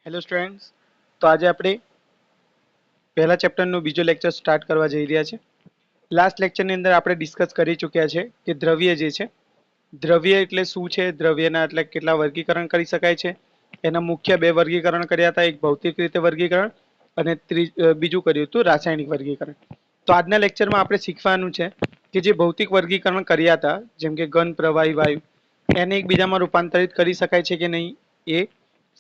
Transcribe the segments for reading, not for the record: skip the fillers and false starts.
Hello students, તો આજે આપણે પહેલા ચેપ્ટરનો બીજો લેક્ચર સ્ટાર્ટ કરવા જઈ રહ્યા છે. લાસ્ટ લેક્ચરની અંદર આપણે ડિસ્કસ કરી ચૂક્યા છે કે દ્રવ્ય જે છે, દ્રવ્ય એટલે શું છે, દ્રવ્યના એટલે કેટલા વર્ગીકરણ કરી શકાય છે. એના મુખ્ય બે વર્ગીકરણ કર્યા હતા, એક ભૌતિક રીતે વર્ગીકરણ અને બીજું કર્યું હતું રાસાયણિક વર્ગીકરણ. તો આજના લેક્ચરમાં આપણે શીખવાનું છે કે જે ભૌતિક વર્ગીકરણ કર્યા હતા, જેમ કે ઘન, પ્રવાહી, વાયુ, એને એકબીજામાં રૂપાંતરિત કરી શકાય છે કે નહીં એ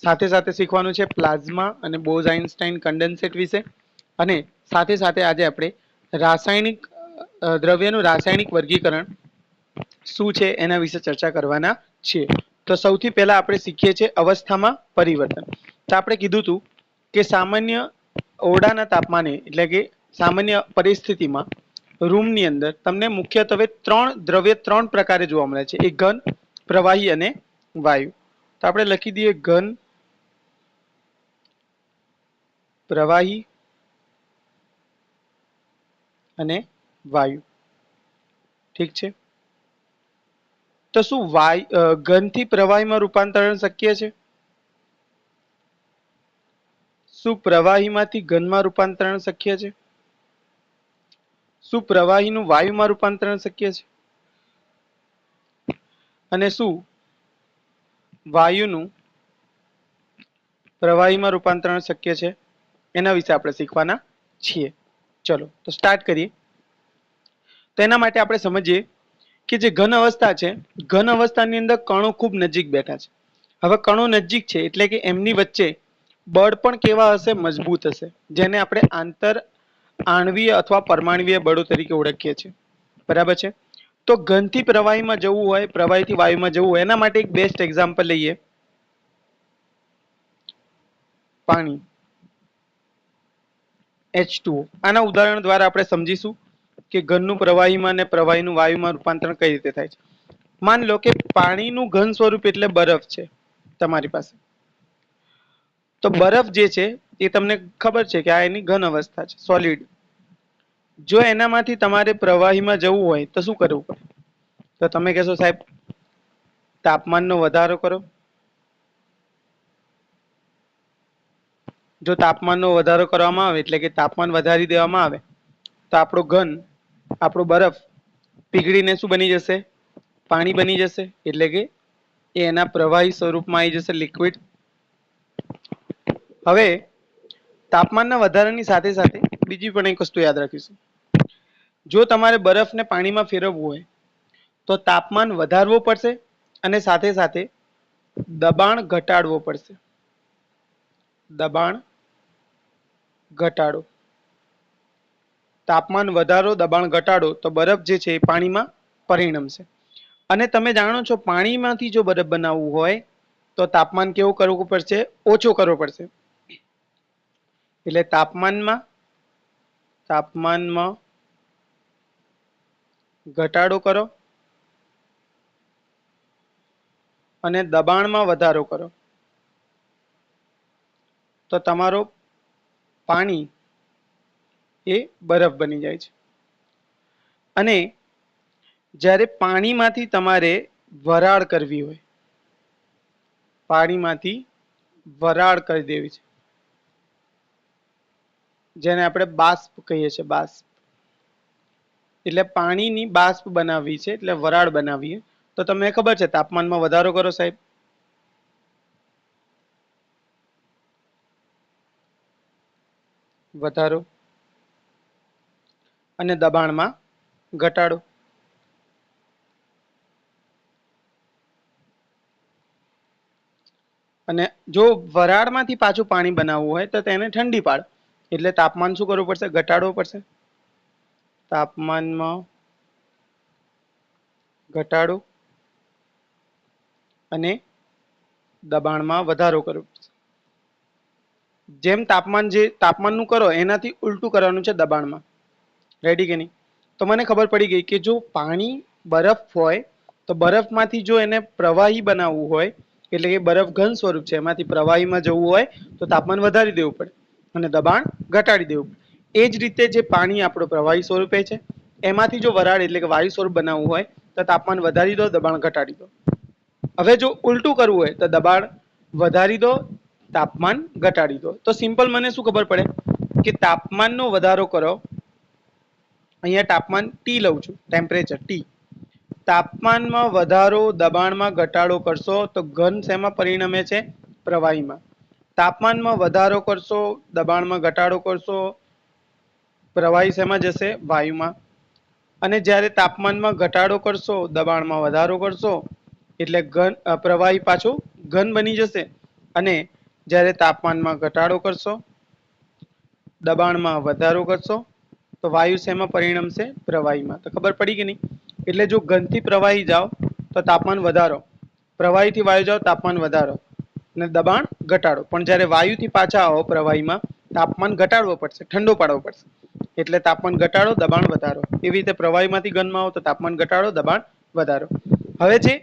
સાથે સાથે શીખવાનું છે. પ્લાઝ્મા અને બોઝ-આઇન્સ્ટાઇન કન્ડેન્સેટ વિશે, અને સાથે સાથે આજે આપણે રાસાયણિક દ્રવ્યનું રાસાયણિક વર્ગીકરણ શું છે એના વિશે ચર્ચા કરવાના છીએ. તો સૌથી પહેલા આપણે શીખીએ છીએ અવસ્થામાં પરિવર્તન. તો આપણે કીધું હતું કે સામાન્ય ઓરડાના તાપમાને એટલે કે સામાન્ય પરિસ્થિતિમાં રૂમની અંદર તમને મુખ્યત્વે દ્રવ્ય ત્રણ પ્રકારે જોવા મળે છે, એક ઘન, પ્રવાહી અને વાયુ. તો આપણે લખી દઈએ ઘન, પ્રવાહી અને વાયુ. ઠીક છે. તો શું ઘનથી પ્રવાહીમાં રૂપાંતરણ શક્ય છે? શું પ્રવાહીમાંથી ઘનમાં રૂપાંતરણ શક્ય છે? શું પ્રવાહીનું વાયુમાં રૂપાંતરણ શક્ય છે? અને શું વાયુનું પ્રવાહીમાં રૂપાંતરણ શક્ય છે? એના વિશે આપણે શીખવાના છીએ. ચલો તો સ્ટાર્ટ કરીએ. તો એના માટે આપણે સમજીએ કે જે ઘન અવસ્થા છે, ઘન અવસ્થાની અંદર કણો ખૂબ નજીક બેઠા છે. હવે કણો નજીક છે એટલે કે એમની વચ્ચે બળ પણ કેવા હશે? મજબૂત હશે, જેને આપણે આણવીય અથવા પરમાણવીય બળો તરીકે ઓળખીએ છીએ. બરાબર છે. તો ઘનથી પ્રવાહીમાં જવું હોય, પ્રવાહીથી વાયુમાં જવું હોય, એના માટે એક બેસ્ટ એક્ઝામ્પલ લઈએ, પાણી, H2O. આના ઉદાહરણ દ્વારા આપણે સમજીશું કે ઘનનું પ્રવાહીમાં અને પ્રવાહીનું વાયુમાં રૂપાંતરણ કઈ રીતે થાય છે. માન લો કે પાણીનું ઘન સ્વરૂપ એટલે બરફ છે તમારી પાસે. તો બરફ જે છે એ તમને ખબર છે કે આ એની ઘન અવસ્થા છે, સોલિડ. જો એનામાંથી તમારે પ્રવાહીમાં જવું હોય તો શું કરવું પડે? તો તમે કહેશો સાહેબ તાપમાનનો વધારો કરો. જો તાપમાનનો વધારો કરવામાં આવે એટલે કે તાપમાન વધારી દેવામાં આવે તો આપણો ઘન, આપણો બરફ પીગળીને શું બની જશે? પાણી બની જશે. એટલે કે એ એના પ્રવાહી સ્વરૂપમાં આવી જશે, લિક્વિડ. હવે તાપમાનના વધારાની સાથે સાથે બીજી પણ એક વસ્તુ યાદ રાખીશું. જો તમારે બરફને પાણીમાં ફેરવવું હોય તો તાપમાન વધારવું પડશે અને સાથે સાથે દબાણ ઘટાડવો પડશે. દબાણ ઘટાડો. તાપમાન વધારો, દબાણ ઘટાડો તો બરફ જે છે એ પાણીમાં પરિણમશે. અને તમે જાણો છો પાણીમાંથી જો બરફ બનાવવું હોય તો તાપમાન કેવું કરવું પડશે? ઓછો કરવો પડશે. એટલે તાપમાનમાં ઘટાડો કરો અને દબાણમાં વધારો કરો તો તમારો પાણી એ બરફ બની જાય છે. અને જ્યારે પાણીમાંથી તમારે વરાળ કરવી હોય, પાણીમાંથી વરાળ કરી દેવી છે, જેને આપણે બાષ્પ કહીએ છીએ. બાષ્પ એટલે પાણીની બાષ્પ બનાવવી છે, એટલે વરાળ બનાવીએ તો તમને ખબર છે તાપમાનમાં વધારો કરો સાહેબ. વધારો અને દબાણમાં ઘટાડો. અને જો વરાળમાંથી પાછું પાણી બનાવવું હોય તો તેને ઠંડી પાડ, એટલે તાપમાન શું કરવું પડશે? ઘટાડવું પડશે. તાપમાનમાં ઘટાડો અને દબાણમાં વધારો કરવો પડશે. જેમ તાપમાનનું કરો એનાથી ઉલટું કરવાનું છે દબાણમાં. રેડી કે નહીં? તો મને ખબર પડી ગઈ કે જો પાણી બરફ હોય તો બરફમાંથી જો એને પ્રવાહી બનાવવું હોય, એટલે કે બરફ ઘન સ્વરૂપ છે, એમાંથી પ્રવાહીમાં જવું હોય તો તાપમાન વધારી દેવું પડે અને દબાણ ઘટાડી દેવું પડે. એ જ રીતે જે પાણી આપણું પ્રવાહી સ્વરૂપે છે, એમાંથી જો વરાળ એટલે કે વાયુ સ્વરૂપ બનાવવું હોય તો તાપમાન વધારી દો, દબાણ ઘટાડી દો. હવે જો ઉલટું કરવું હોય તો દબાણ વધારી દો, તાપમાન ઘટાડી દો. તો સિમ્પલ મને શું ખબર પડે કે તાપમાનનો વધારો કરો. અહીંયા તાપમાન ટી લઉં છું, ટેમ્પરેચર ટી. તાપમાનમાં વધારો, દબાણમાં ઘટાડો કરશો તો ઘન શેમાં પરિણમે છે? પ્રવાહીમાં. તાપમાનમાં વધારો કરશો, દબાણમાં ઘટાડો કરશો, પ્રવાહી શેમાં જશે? વાયુમાં. અને જ્યારે તાપમાનમાં ઘટાડો કરશો, દબાણમાં વધારો કરશો, એટલે ઘન પ્રવાહી પાછું ઘન બની જશે. અને જ્યારે તાપમાનમાં ઘટાડો કરશો, દબાણમાં વધારો કરશો, તો વાયુ શેમાં પરિણમશે? પ્રવાહીમાં. તો ખબર પડી કે નહીં? એટલે જો ઘનથી પ્રવાહી જાઓ તો તાપમાન વધારો, પ્રવાહીથી વાયુ જાઓ તાપમાન વધારો અને દબાણ ઘટાડો. પણ જ્યારે વાયુથી પાછા આવો પ્રવાહીમાં, તાપમાન ઘટાડવો પડશે, ઠંડો પાડવો પડશે. એટલે તાપમાન ઘટાડો, દબાણ વધારો. એવી રીતે પ્રવાહીમાંથી ઘનમાં આવો તો તાપમાન ઘટાડો, દબાણ વધારો. હવે જે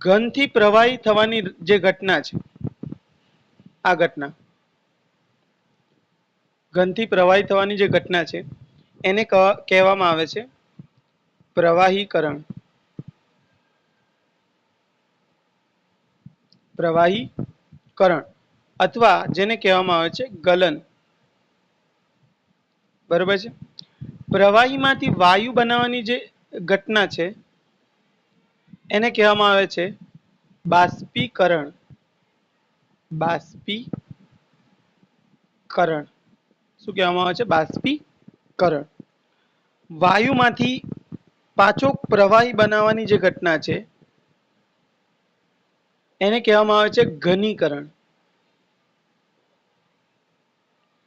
ઘનથી પ્રવાહી થવાની જે ઘટના છે, આ ઘટના ઘનથી પ્રવાહી થવાની જે ઘટના છે એને કહેવામાં આવે છે પ્રવાહીકરણ. પ્રવાહીકરણ અથવા જેને કહેવામાં આવે છે ગલન. બરોબર છે. પ્રવાહીમાંથી વાયુ બનાવવાની જે ઘટના છે એને કહેવામાં આવે છે બાષ્પીકરણ. બાષ્પીકરણ શું કહેવામાં આવે છે? બાષ્પીકરણ. વાયુમાંથી પાછો પ્રવાહી બનાવવાની જે ઘટના છે એને કહેવામાં આવે છે ઘનીકરણ.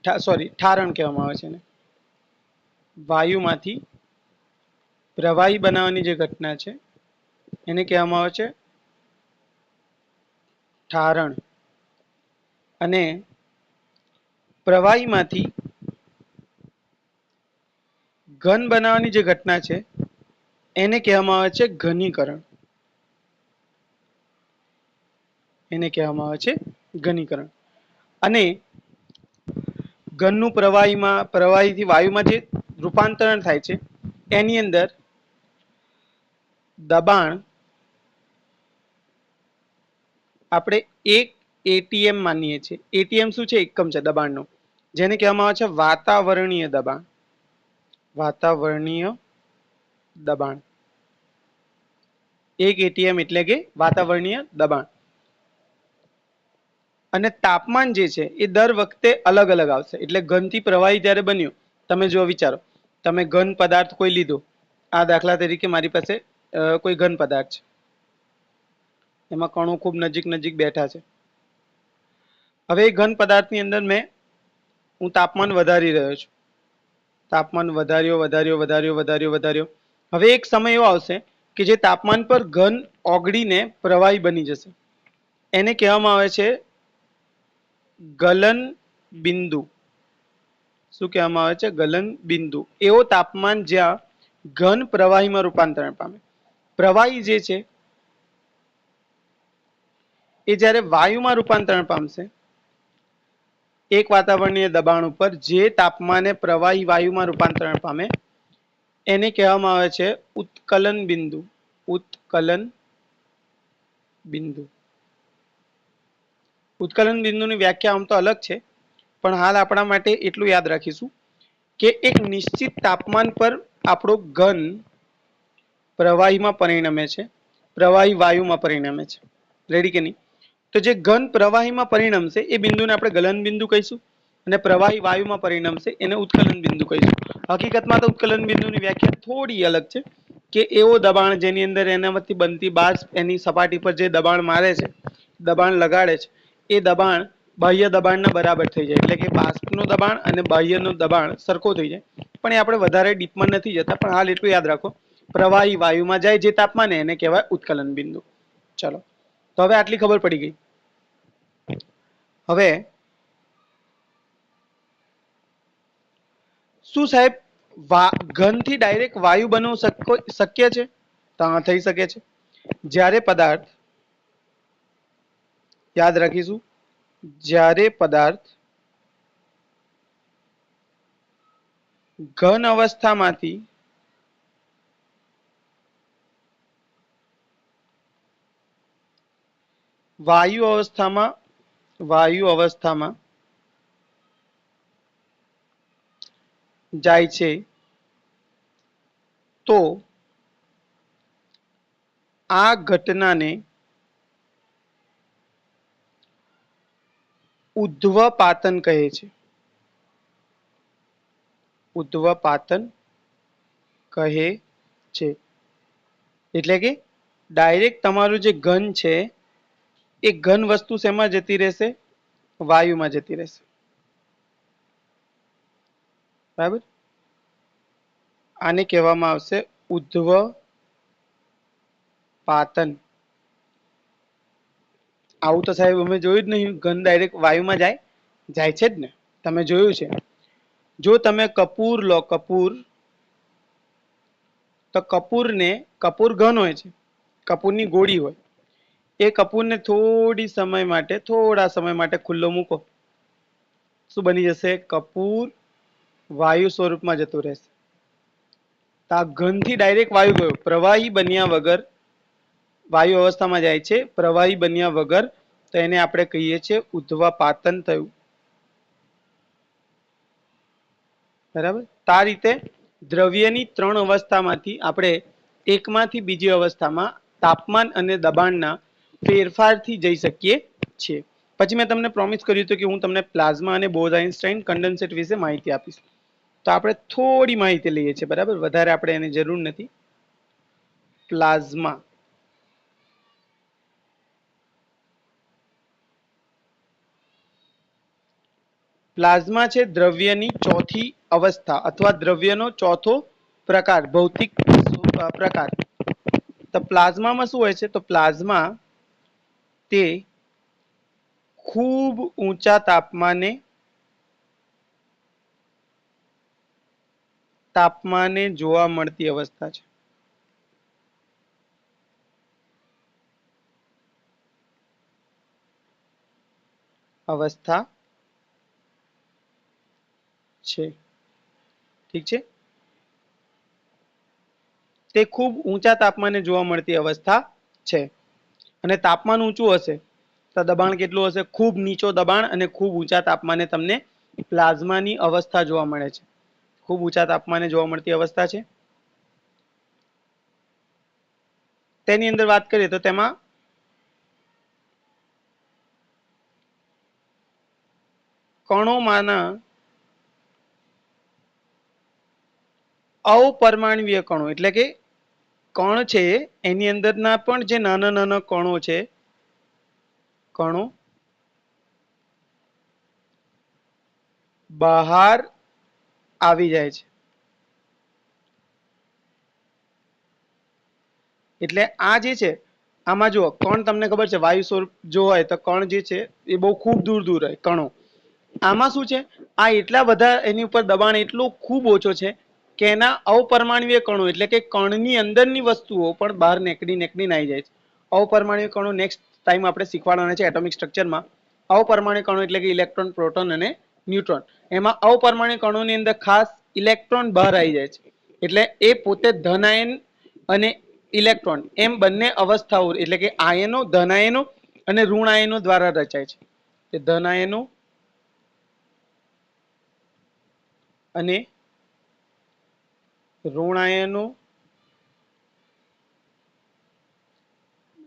ઠારણ કહેવામાં આવે છે એને. વાયુમાંથી પ્રવાહી બનાવવાની જે ઘટના છે એને કહેવામાં આવે છે ઠારણ. અને પ્રવાહીમાંથી ઘન બનાવવાની જે ઘટના છે એને કહેવામાં આવે છે ઘનીકરણ. એને કહેવામાં આવે છે ઘનીકરણ. અને ઘનનું પ્રવાહીમાં, પ્રવાહીથી વાયુમાં જે રૂપાંતરણ થાય છે એની અંદર દબાણ આપણે એક એટીએમ માનીએ છીએ. એટીએમ શું છે? એકમ છે દબાણનો, જેને કહેવામાં આવે છે વાતાવરણીય દબાણ. વાતાવરણીય દબાણ. એક એટીએમ એટલે કે વાતાવરણીય દબાણ. અને તાપમાન જે છે એ દર વખતે અલગ અલગ આવશે. એટલે ઘનથી પ્રવાહી જ્યારે બન્યું, તમે જો વિચારો, તમે ઘન પદાર્થ કોઈ લીધો, આ દાખલા તરીકે મારી પાસે કોઈ ઘન પદાર્થ છે, એમાં કણો ખૂબ નજીક નજીક બેઠા છે. હવે એ ઘન પદાર્થની અંદર હું તાપમાન વધારી રહ્યો છું. તાપમાન વધાર્યો. હવે એક સમય એવો આવશે કે જે તાપમાન પર ઘન ઓગળીને પ્રવાહી બની જશે. એને કહેવામાં આવે છે ગલન બિંદુ. શું કહેવામાં આવે છે? ગલન બિંદુ. એવો તાપમાન જ્યાં ઘન પ્રવાહીમાં રૂપાંતરણ પામે. પ્રવાહી જે છે એ જ્યારે વાયુમાં રૂપાંતરણ પામશે, એક વાતાવરણીય દબાણ ઉપર જે તાપમાને પ્રવાહી વાયુમાં રૂપાંતરણ પામે એને કહેવામાં આવે છે ઉત્કલન બિંદુ. ઉત્કલન બિંદુ. ઉત્કલન બિંદુની વ્યાખ્યા આમ તો અલગ છે, પણ હાલ આપણા માટે એટલું યાદ રાખીશું કે એક નિશ્ચિત તાપમાન પર આપણો ઘન પ્રવાહીમાં પરિણમે છે, પ્રવાહી વાયુમાં પરિણમે છે. રેડી કે નહીં? તો જે ઘન પ્રવાહીમાં પરિણમશે એ બિંદુને આપણે ગલન બિંદુ કહીશું, અને પ્રવાહી વાયુમાં પરિણમશે એને ઉત્કલન બિંદુ કહીશું. હકીકતમાં તો ઉત્કલન બિંદુની વ્યાખ્યા થોડી અલગ છે કે એવો દબાણ જેની અંદર એનામાંથી બનતી બાષ્પ એની સપાટી પર જે દબાણ મારે છે, દબાણ લગાડે છે, એ દબાણ બાહ્ય દબાણના બરાબર થઈ જાય. એટલે કે બાષ્પનું દબાણ અને બાહ્યનું દબાણ સરખો થઈ જાય. પણ એ આપણે વધારે ડીપમાં નથી જતા, પણ હાલ એટલું યાદ રાખો, પ્રવાહી વાયુમાં જાય જે તાપમાને એને કહેવાય ઉત્કલન બિંદુ. ચલો, તો હવે આટલી ખબર પડી ગઈ. હવે શું સાહેબ ઘનથી ડાયરેક્ટ વાયુ બનવું શક્ય છે? તો હા, થઈ શકે છે. જ્યારે પદાર્થ, યાદ રાખીશું, જ્યારે પદાર્થ ઘન અવસ્થામાંથી વાયુ અવસ્થામાં જાય છે તો આ ઘટનાને ઉદ્ધ્વપાતન કહે છે. ઉદ્ધ્વપાતન કહે છે. એટલે કે ડાયરેક્ટ તમારું જે ઘન છે એ ઘન વસ્તુ શેમાં જતી રહેશે? વાયુમાં જતી રહેશે. બરાબર, આને કહેવામાં આવશે ઉદ્ધ્વપાતન. આવું તો સાહેબ અમે જોયું જ નહીં. ઘન ડાયરેક્ટ વાયુમાં જાય? જાય છે જ ને, તમે જોયું છે. જો તમે કપૂર લો, કપૂર, તો કપૂર ઘન હોય છે, કપૂરની ગોળી હોય. એ કપૂરને થોડા સમય માટે ખુલ્લો મૂકો, શું બની જશે? કપૂર વાયુ સ્વરૂપમાં જતું રહેશે. તો આ ઘનથી ડાયરેક્ટ વાયુ ગયો, પ્રવાહી બન્યા વગર વાયુ અવસ્થામાં જાય છે. પ્રવાહી બન્યા વગર, તો એને આપણે કહીએ છીએ ઉદ્ધ્વપાતન થયું. બરાબર. તો આ રીતે દ્રવ્યની ત્રણ અવસ્થામાંથી આપણે એકમાંથી બીજી અવસ્થામાં તાપમાન અને દબાણના ફેરફારથી જઈ શકીએ છીએ. પછી મેં તમને પ્રોમિસ કર્યું હતું કે હું તમને પ્લાઝ્મા અને બોઝ-આઇન્સ્ટાઇન કન્ડેન્સેટ વિશે માહિતી આપીશ. તો આપણે થોડી માહિતી લઈએ છીએ, બરાબર, વધારે આપણે એની જરૂર નથી. પ્લાઝ્મા પ્લાઝ્મા છે દ્રવ્યની ચોથી અવસ્થા અથવા દ્રવ્યનો ચોથો પ્રકાર, ભૌતિક પ્રકાર. તો પ્લાઝ્મામાં શું હોય છે? તો પ્લાઝ્મા તે ખૂબ ઊંચા તાપમાને જોવા મળતી અવસ્થા છે. અવસ્થા છે. ઠીક છે. તે ખૂબ ઊંચા તાપમાને જોવા મળતી અવસ્થા છે. અને તાપમાન ઊંચું હશે તો દબાણ કેટલું હશે? ખૂબ નીચો દબાણ અને ખૂબ ઊંચા તાપમાને તમને પ્લાઝ્માની અવસ્થા જોવા મળે છે. ખૂબ ઊંચા તાપમાને જોવા મળતી અવસ્થા છે. તેની અંદર વાત કરીએ તો તેમાં કણોમાંના અપરમાણ્વીય કણો, એટલે કે કણ છે એની અંદરના પણ જે નાના નાના કણો છે, કણો બહાર આવી જાય છે. એટલે આ જે છે, આમાં જુઓ, કણ તમને ખબર છે વાયુ સ્વરૂપ જો હોય તો કણ જે છે એ બહુ ખૂબ દૂર દૂર હોય કણો. આમાં શું છે? આ એટલા બધા એની ઉપર દબાણ એટલું ખૂબ ઓછો છે કે એના અપરમાણ્વીય કણો, એટલે કે કણની અંદરની વસ્તુઓ પણ બહાર નીકળીને આવી જાય છે. અપરમાણ્વીય કણો નેક્સ્ટ ટાઈમ આપણે શીખવાડવાના છે એટોમિક સ્ટ્રક્ચરમાં. અપરમાણ્વીય કણો એટલે કે ઇલેક્ટ્રોન, પ્રોટોન અને ન્યુટ્રોન. એમાં અપરમાણ્વીય કણોની અંદર ખાસ ઇલેક્ટ્રોન બહાર આવી જાય છે. એટલે એ પોતે ધન આયન અને ઇલેક્ટ્રોન એમ બંને અવસ્થાઓ, એટલે કે આયનો, ધન આયનો અને ઋણ આયનો દ્વારા રચાય છે. તે ધન આયનો અને ઋણ આયનો,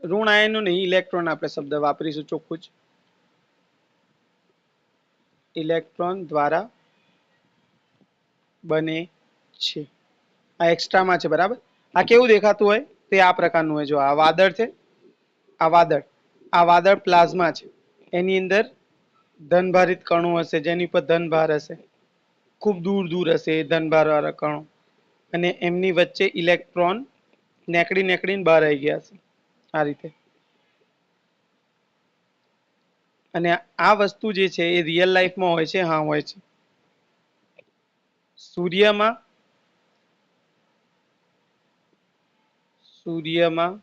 ઋણ આયનો નહીં, ઇલેક્ટ્રોન આપણે શબ્દ વાપરીશું ચોખ્ખું જ. ઇલેક્ટ્રોન દ્વારા બને છે. આ એક્સ્ટ્રામાં છે, બરાબર. આ કેવું દેખાતું હોય? તે આ પ્રકારનું હોય. જો આ વાદળ છે, આ વાદળ પ્લાઝ્મા છે. એની અંદર ધનભારિત કણો હશે, જેની પર ધનભાર હશે, ખૂબ દૂર દૂર હશે એ ધનભાર વાળા કણો, અને એમની વચ્ચે ઇલેક્ટ્રોન નેકડીને બહાર આવી ગયા છે આ રીતે. અને આ વસ્તુ જે છે એ રિયલ લાઈફમાં હોય છે? હા, હોય છે. સૂર્યમાં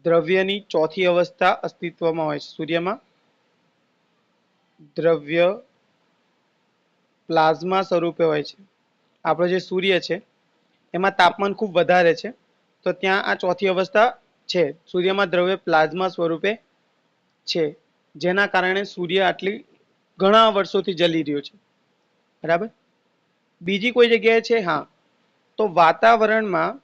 દ્રવ્યની ચોથી અવસ્થા અસ્તિત્વમાં હોય છે. સૂર્યમાં દ્રવ્ય પ્લાઝ્મા સ્વરૂપે હોય છે. આપણો જે સૂર્ય છે એમાં તાપમાન ખૂબ વધારે છે તો ત્યાં આ ચોથી અवस्था છે। સૂર્યમાં દ્રવ્ય પ્લાઝ્મા સ્વરૂપે છે, જેના કારણે સૂર્ય આટલી ઘણા વર્ષોથી જલી રહ્યો છે, બરાબર। બીજી કોઈ જગ્યાએ છે, હા, તો વાતાવરણમાં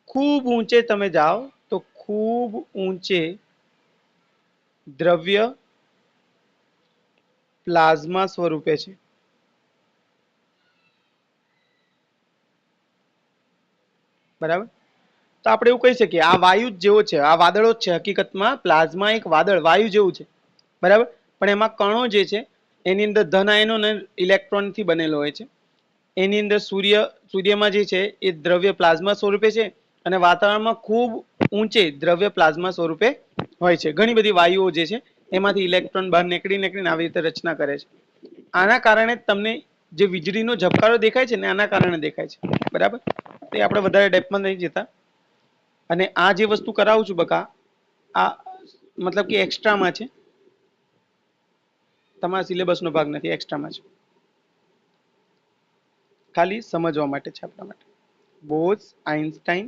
ખૂબ ઊંચે તમે જાઓ તો ખૂબ ઊંચે દ્રવ્ય પ્લાઝ્મા સ્વરૂપે છે, બરાબર। તો આપણે એવું કહી શકીએ આ વાયુ જેવો છે, આ વાદળો જ છે, હકીકતમાં પ્લાઝ્મા એક વાદળ વાયુ જેવું છે, બરાબર। પણ એમાં કણો જે છે એની અંદર ધન આયનો અને ઇલેક્ટ્રોનથી બનેલો હોય છે। એની અંદર સૂર્યમાં જે છે એ દ્રવ્ય પ્લાઝ્મા સ્વરૂપે છે અને વાતાવરણમાં ખૂબ ઊંચે દ્રવ્ય પ્લાઝ્મા સ્વરૂપે હોય છે। ઘણી બધી વાયુઓ જે છે એમાંથી ઇલેક્ટ્રોન બહાર નીકળીને આવી રીતે રચના કરે છે। આના કારણે તમને જે વીજળીનો ઝબકારો દેખાય છે ને આના કારણે દેખાય છે, બરાબર। તો એ આપણે વધારે ડેપ્થમાં નહીં જતા। અને આ જે વસ્તુ કરાવું છું બકા, આ મતલબ કે એક્સ્ટ્રામાં છે, તમારા સિલેબસનો ભાગ નથી, એક્સ્ટ્રામાં છે, ખાલી સમજવા માટે છે આપણા માટે। બોઝ આઇન્સ્ટાઇન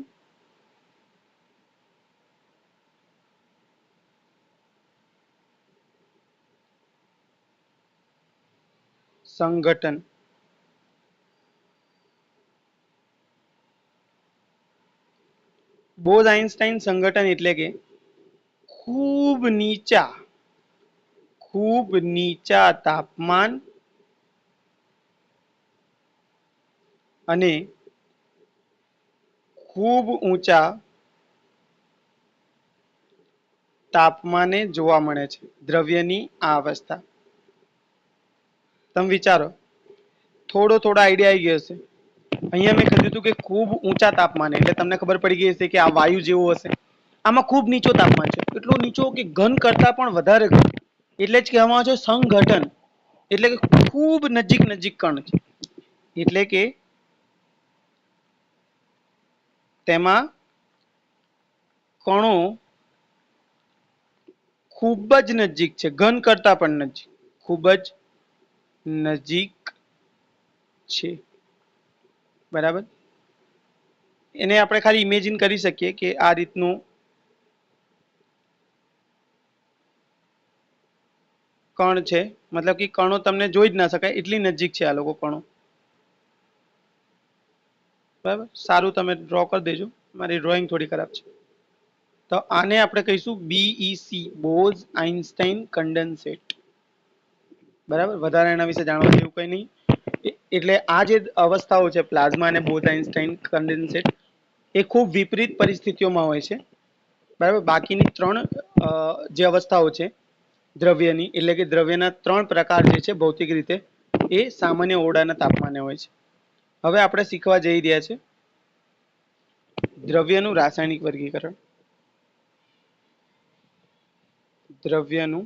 સંઘટન, બોઝ આઇન્સ્ટાઇન સંઘટન એટલે કે ખૂબ નીચા તાપમાન અને ખૂબ ઊંચા તાપમાને જોવા મળે છે દ્રવ્યની આ અવસ્થા। તમે વિચારો, થોડો આઈડિયા આવી ગયો હશે। અહીંયા મેં કીધું હતું કે ખૂબ ઊંચા તાપમાને, એટલે તમને ખબર પડી ગઈ હશે કે આ વાયુ જેવું હશે। આમાં ખૂબ નીચો તાપમાન છે, એટલો નીચો કે ઘન કરતા પણ વધારે ઘન, એટલે જ કહેવામાં આવે છે સંઘટન, એટલે કે ખૂબ નજીક કણ છે, એટલે કે તેમાં કણો ખૂબ જ નજીક છે, ઘન કરતા પણ નજીક, ખૂબ જ નજીક છે, બરાબર। એને આપણે ખાલી ઇમેજિન કરી શકીએ કે આ રીતનું કણ છે, મતલબ કે કણો તમને જોઈ જ ના શકાય એટલી નજીક છે આ લોકો કણો, બરાબર। સારું, તમે ડ્રો કરી દેજો, મારી ડ્રોઈંગ થોડી ખરાબ છે। તો આને આપણે કહીશું બીઈસી, બોઝ આઇન્સ્ટાઇન કન્ડેન્સેટ, બરાબર। વધારે એના વિશે જાણવા જેવું કંઈ નહીં। એટલે આ જે અવસ્થાઓ છે પ્લાઝ્મા અને બોઝ આઇન્સ્ટાઇન કન્ડેન્સેટ, એ ખૂબ વિપરીત પરિસ્થિતિઓમાં હોય છે, બરાબર। બાકીની ત્રણ જે અવસ્થાઓ છે દ્રવ્યની, એટલે કે દ્રવ્યના ત્રણ પ્રકાર જે છે ભૌતિક રીતે, એ સામાન્ય ઓરડાના તાપમાને હોય છે। હવે આપણે શીખવા જઈ રહ્યા છે દ્રવ્યનું રાસાયણિક વર્ગીકરણ। દ્રવ્યનું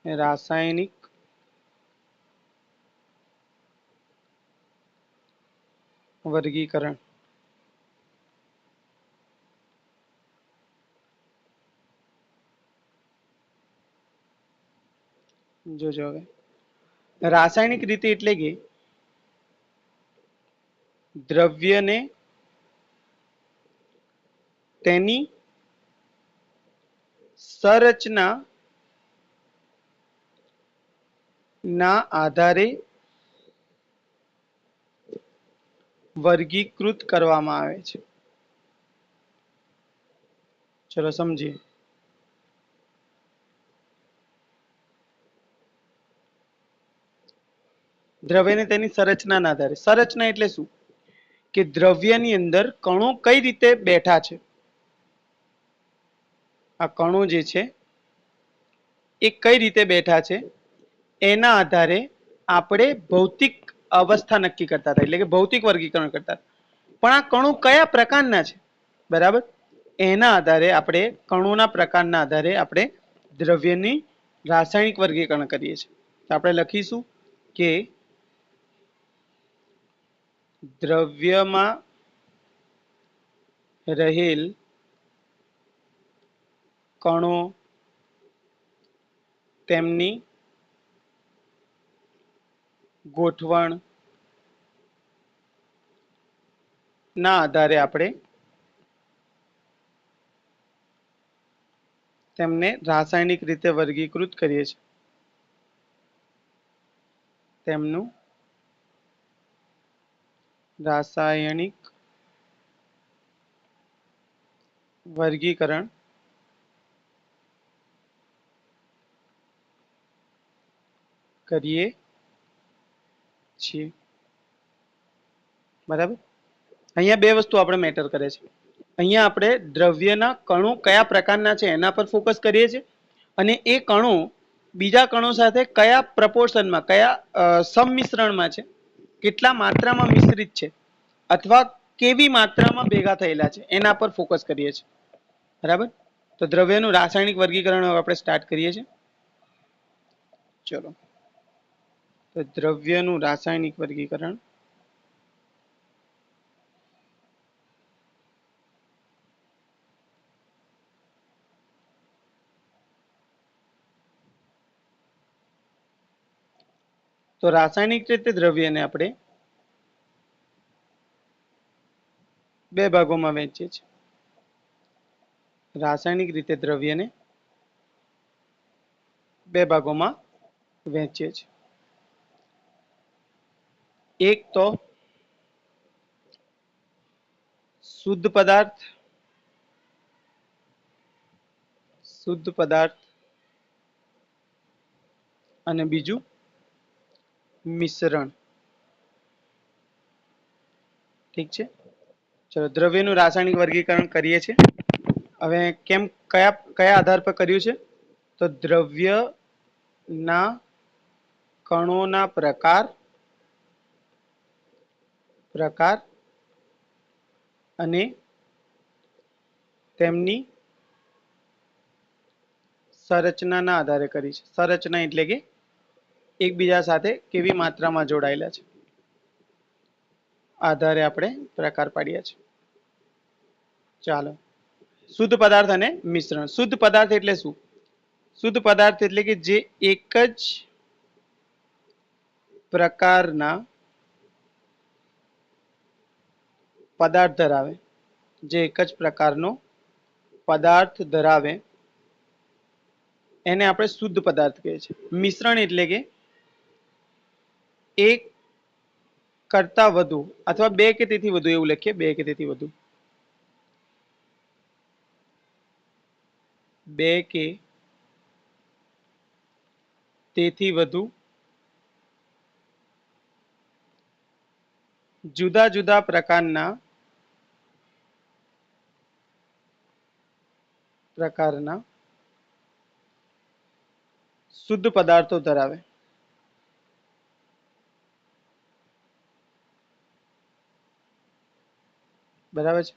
રાસાયણિક વર્ગીકરણ। જોજો હવે, રાસાયણિક રીતે એટલે કે દ્રવ્યને તેની સંરચના ના આધારે વર્ગીકૃત કરવામાં આવે છે। ચલો સમજીએ। દ્રવ્યને તેની સંરચનાના આધારે, સંરચના એટલે શું કે દ્રવ્યની અંદર કણો કઈ રીતે બેઠા છે, આ કણો જે છે એ કઈ રીતે બેઠા છે એના આધારે આપણે ભૌતિક અવસ્થા નક્કી કરતા હતા, એટલે કે ભૌતિક વર્ગીકરણ કરતા હતા। પણ આ કણો કયા પ્રકારના છે, બરાબર, એના આધારે આપણે કણોના પ્રકારના આધારે આપણે દ્રવ્યની રાસાયણિક વર્ગીકરણ કરીએ છીએ। તો આપણે લખીશું કે દ્રવ્યમાં રહેલ કણો તેમની ગોઠવણ ના આધારે આપણે તેમને રાસાયણિક રીતે વર્ગીકૃત કરીએ છીએ. તેમનું રાસાયણિક વર્ગીકરણ કરીએ છીએ. બરાબર. અહીંયા બે વસ્તુ આપણે મેટર કરે છે. અહીંયા આપણે દ્રવ્યના કણો કયા પ્રકારના છે એના પર ફોકસ કરીએ છીએ અને એ કણો બીજા કણો સાથે કયા પ્રપોર્શનમાં કયા સંમિશ્રણમાં છે, કેટલા માત્રામાં મિશ્રિત છે અથવા કેવી માત્રામાં ભેગા થયેલા છે એના પર ફોકસ કરીએ છીએ. બરાબર. તો દ્રવ્યનું રાસાયણિક વર્ગીકરણ આપણે સ્ટાર્ટ કરીએ છીએ. ચલો, તો દ્રવ્યનું રાસાયણિક વર્ગીકરણ તો રાસાયણિક રીતે દ્રવ્યને આપણે બે ભાગોમાં વહેંચીએ છીએ. રાસાયણિક રીતે દ્રવ્યને બે ભાગોમાં વહેંચીએ છીએ. એક તો શુદ્ધ પદાર્થ અને બીજું મિશ્રણ. ઠીક છે. ચલો, દ્રવ્યનું રાસાયણિક વર્ગીકરણ કરીએ છીએ. હવે કયા આધાર પર કર્યું છે? તો દ્રવ્યના કણોના પ્રકાર અને તેમની સંરચનાના આધારે કરી છે. સંરચના એટલે કે એકબીજા સાથે કેવી માત્રામાં જોડાયેલા છે, આધારે આપણે પ્રકાર પાડ્યા છે. ચાલો, શુદ્ધ પદાર્થ અને મિશ્રણ. શુદ્ધ પદાર્થ એટલે શું? શુદ્ધ પદાર્થ એટલે કે જે એક જ પ્રકારના પદાર્થ ધરાવે, જે એક જ પ્રકારનો પદાર્થ ધરાવે એને આપણે શુદ્ધ પદાર્થ કહીએ છીએ. મિશ્રણ એટલે કે એક કરતા વધુ અથવા બે કે તેથી વધુ, એવું લખીએ, બે કે તેથી વધુ, બે કે તેથી વધુ જુદા જુદા પ્રકારના શુદ્ધ પદાર્થો ધરાવે. બરાબર છે.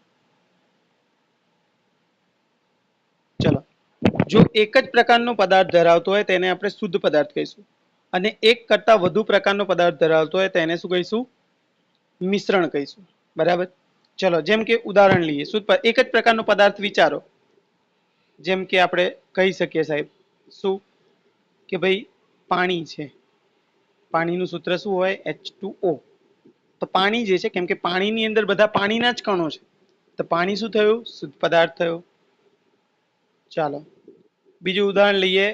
ચલો, જો એક જ પ્રકારનો પદાર્થ ધરાવતો હોય તેને આપણે શુદ્ધ પદાર્થ કહીશું અને એક કરતા વધુ પ્રકારનો પદાર્થ ધરાવતો હોય તેને શું કહીશું? મિશ્રણ કહીશું. બરાબર. ચલો, જેમ કે ઉદાહરણ લઈએ. એક જ પ્રકારનો પદાર્થ વિચારો. જેમ કે આપણે કહી શકીએ સાહેબ શું કે ભાઈ પાણી છે. પાણીનું સૂત્ર શું હોય? H2O. તો પાણી જે છે, કેમ કે પાણીની અંદર બધા પાણીના જ કણો છે, તો પાણી શું થયું? શુદ્ધ પદાર્થ થયો. ચાલો, બીજું ઉદાહરણ લઈએ.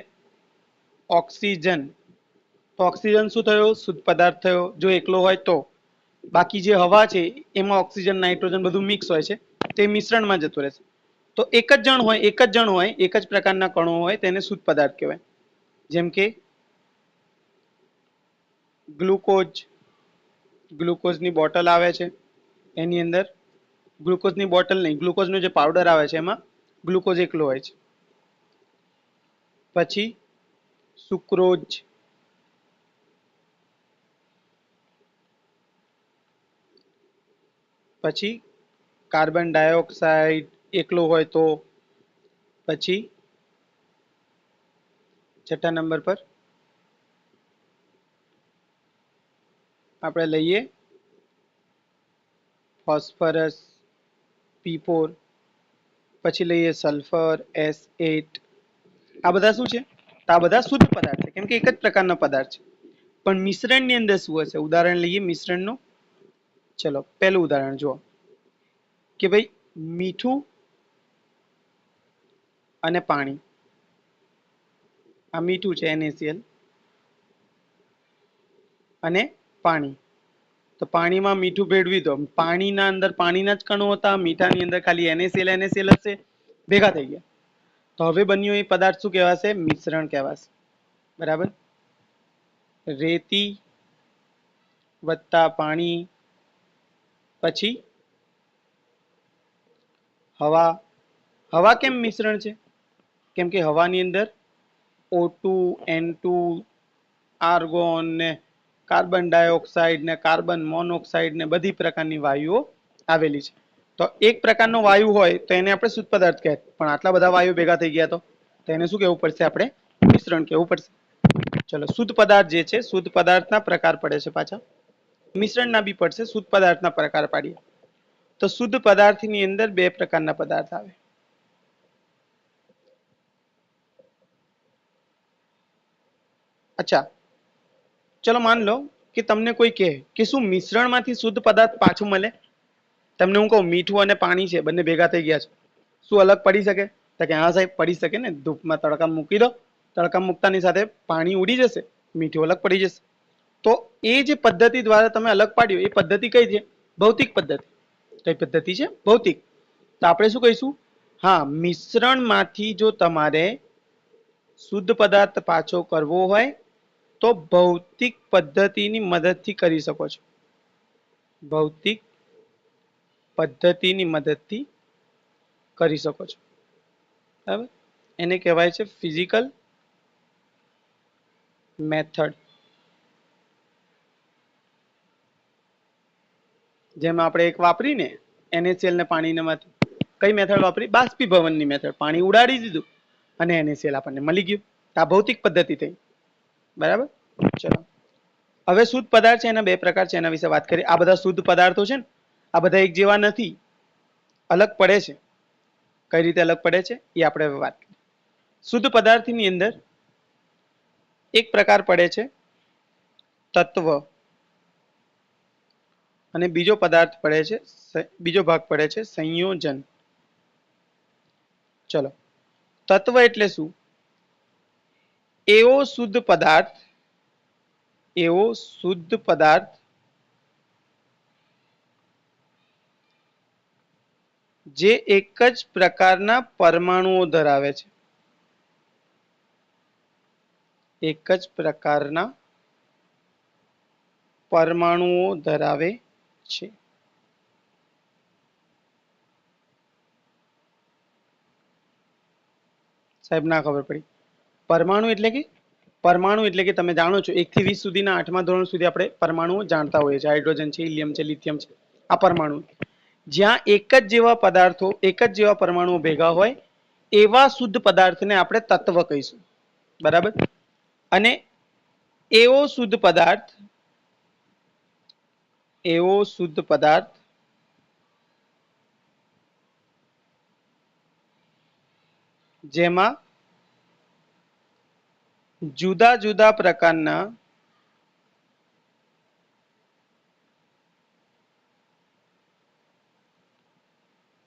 ઓક્સિજન. તો ઓક્સિજન શું થયો? શુદ્ધ પદાર્થ થયો, જો એકલો હોય તો. બાકી જે હવા છે એમાં ઓક્સિજન, નાઇટ્રોજન બધું મિક્સ હોય છે, તે મિશ્રણમાં જતું રહેશે. તો એક જ જણ હોય, એક જ પ્રકારના કણો હોય તેને શુદ્ધ પદાર્થ કહેવાય. જેમ કે ગ્લુકોઝની બોટલ આવે છે, એની અંદર ગ્લુકોઝની બોટલ નહીં, ગ્લુકોઝનો જે પાવડર આવે છે એમાં ગ્લુકોઝ એકલો હોય છે. પછી સુક્રોઝ, પછી કાર્બન ડાયોક્સાઇડ એકલો હોય તો. પછી છઠ્ઠા નંબર પર આપણે લઈએ ફોસ્ફરસ P4, પછી લઈએ સલ્ફર S8. આ બધા શું છે? આ બધા શુદ્ધ પદાર્થ છે, કેમ કે એક જ પ્રકારનો પદાર્થ છે. પણ મિશ્રણની અંદર શું હશે? ઉદાહરણ લઈએ મિશ્રણનું. ચલો પહેલું ઉદાહરણ જુઓ કે ભાઈ મીઠું અને પાણી. આ મીઠું છે NaCl અને પાણી. તો પાણીમાં મીઠું ભેળવી દો, પાણીના અંદર પાણીના જ કણો હતા, મીઠાની અંદર ખાલી NaCl હશે, ભેગા થઈ ગયા. તો હવે બન્યો એ પદાર્થ શું કહેવાશે? મિશ્રણ કહેવાશે. બરાબર. રેતી વત્તા પાણી પછી હવા. હવા કેમ મિશ્રણ છે? કેમ કે હવાની અંદર O2, N2, આર્ગોન ને કાર્બન ડાયોક્સાઇડ ને કાર્બન મોનોક્સાઇડ ને બધી પ્રકારની વાયુઓ આવેલી છે. તો એક પ્રકારનો વાયુ હોય તો એને આપણે શુદ્ધ પદાર્થ કહેવાય, પણ આટલા બધા વાયુ ભેગા થઈ ગયા તો એને શું કહેવું પડશે? આપણે મિશ્રણ કહેવું પડશે. ચલો શુદ્ધ પદાર્થ જે છે, શુદ્ધ પદાર્થના પ્રકાર પડે છે પાછા, મિશ્રણના બી પડશે. શુદ્ધ પદાર્થના પ્રકાર પાડીએ તો શુદ્ધ પદાર્થની અંદર બે પ્રકારના પદાર્થ આવે. અચ્છા, ચલો માન લો કે તમને કોઈ કહે કે શું મિશ્રણમાંથી શુદ્ધ પદાર્થ પાછું મળે? તમને હું કહું મીઠું અને પાણી છે, બંને ભેગા થઈ ગયા છે, શું અલગ પડી શકે? તો કે હા સાહેબ પડી શકે ને, ધૂપમાં તડકા મૂકી દો, તડકા મૂકતાની સાથે પાણી ઉડી જશે, મીઠું અલગ પડી જશે. તો એ જે પદ્ધતિ દ્વારા તમે અલગ પાડ્યો એ પદ્ધતિ કઈ છે? ભૌતિક પદ્ધતિ. કઈ પદ્ધતિ છે? ભૌતિક. તો આપણે શું કહીશું? હા, મિશ્રણમાંથી જો તમારે શુદ્ધ પદાર્થ પાછો કરવો હોય તો ભૌતિક પદ્ધતિની મદદથી કરી શકો છો. ભૌતિક પદ્ધતિની મદદથી કરી શકો છો. બરાબર. એને કહેવાય છે ફિઝિકલ મેથડ. જેમ આપણે એક વાપરીને NaCl ને પાણીમાંથી કઈ મેથડ વાપરી? બાષ્પીભવનની મેથડ. પાણી ઉડાડી દીધું અને NaCl આપણને મળી ગયું. આ ભૌતિક પદ્ધતિ થઈ. બરાબર. ચલો હવે શુદ્ધ પદાર્થ છે, એના બે પ્રકાર છે, એના વિશે વાત કરીએ. આ બધા શુદ્ધ પદાર્થો છે ને, આ બધા એક જેવા નથી, અલગ પડે છે. કઈ રીતે અલગ પડે છે એ આપણે હવે વાત કરીએ. શુદ્ધ પદાર્થની અંદર એક પ્રકાર પડે છે તત્વ અને બીજો પદાર્થ પડે છે, બીજો ભાગ પડે છે સંયોજન. ચલો તત્વ એટલે શું? એવો શુદ્ધ પદાર્થ, એવો શુદ્ધ પદાર્થ જે એક જ પ્રકારના પરમાણુઓ ધરાવે છે. એક જ પ્રકારના પરમાણુઓ ધરાવે છે. સાહેબ ના ખબર પડી. પરમાણુ એટલે કે? પરમાણુ એટલે કે તમે જાણો છો 1 થી 20 સુધીના 8મા ધોરણ સુધી આપણે પરમાણુઓ જાણતા હોઈએ છીએ. હાઇડ્રોજન છે, હિલિયમ છે, લિથિયમ છે, આ પરમાણુ. જ્યાં એક જ જેવા પદાર્થો, એક જ જેવા પરમાણુઓ ભેગા હોય એવા શુદ્ધ પદાર્થને આપણે તત્વ કહીશું. બરાબર. અને એવો શુદ્ધ પદાર્થ, એવો શુદ્ધ પદાર્થ જેમાં જુદા જુદા પ્રકારના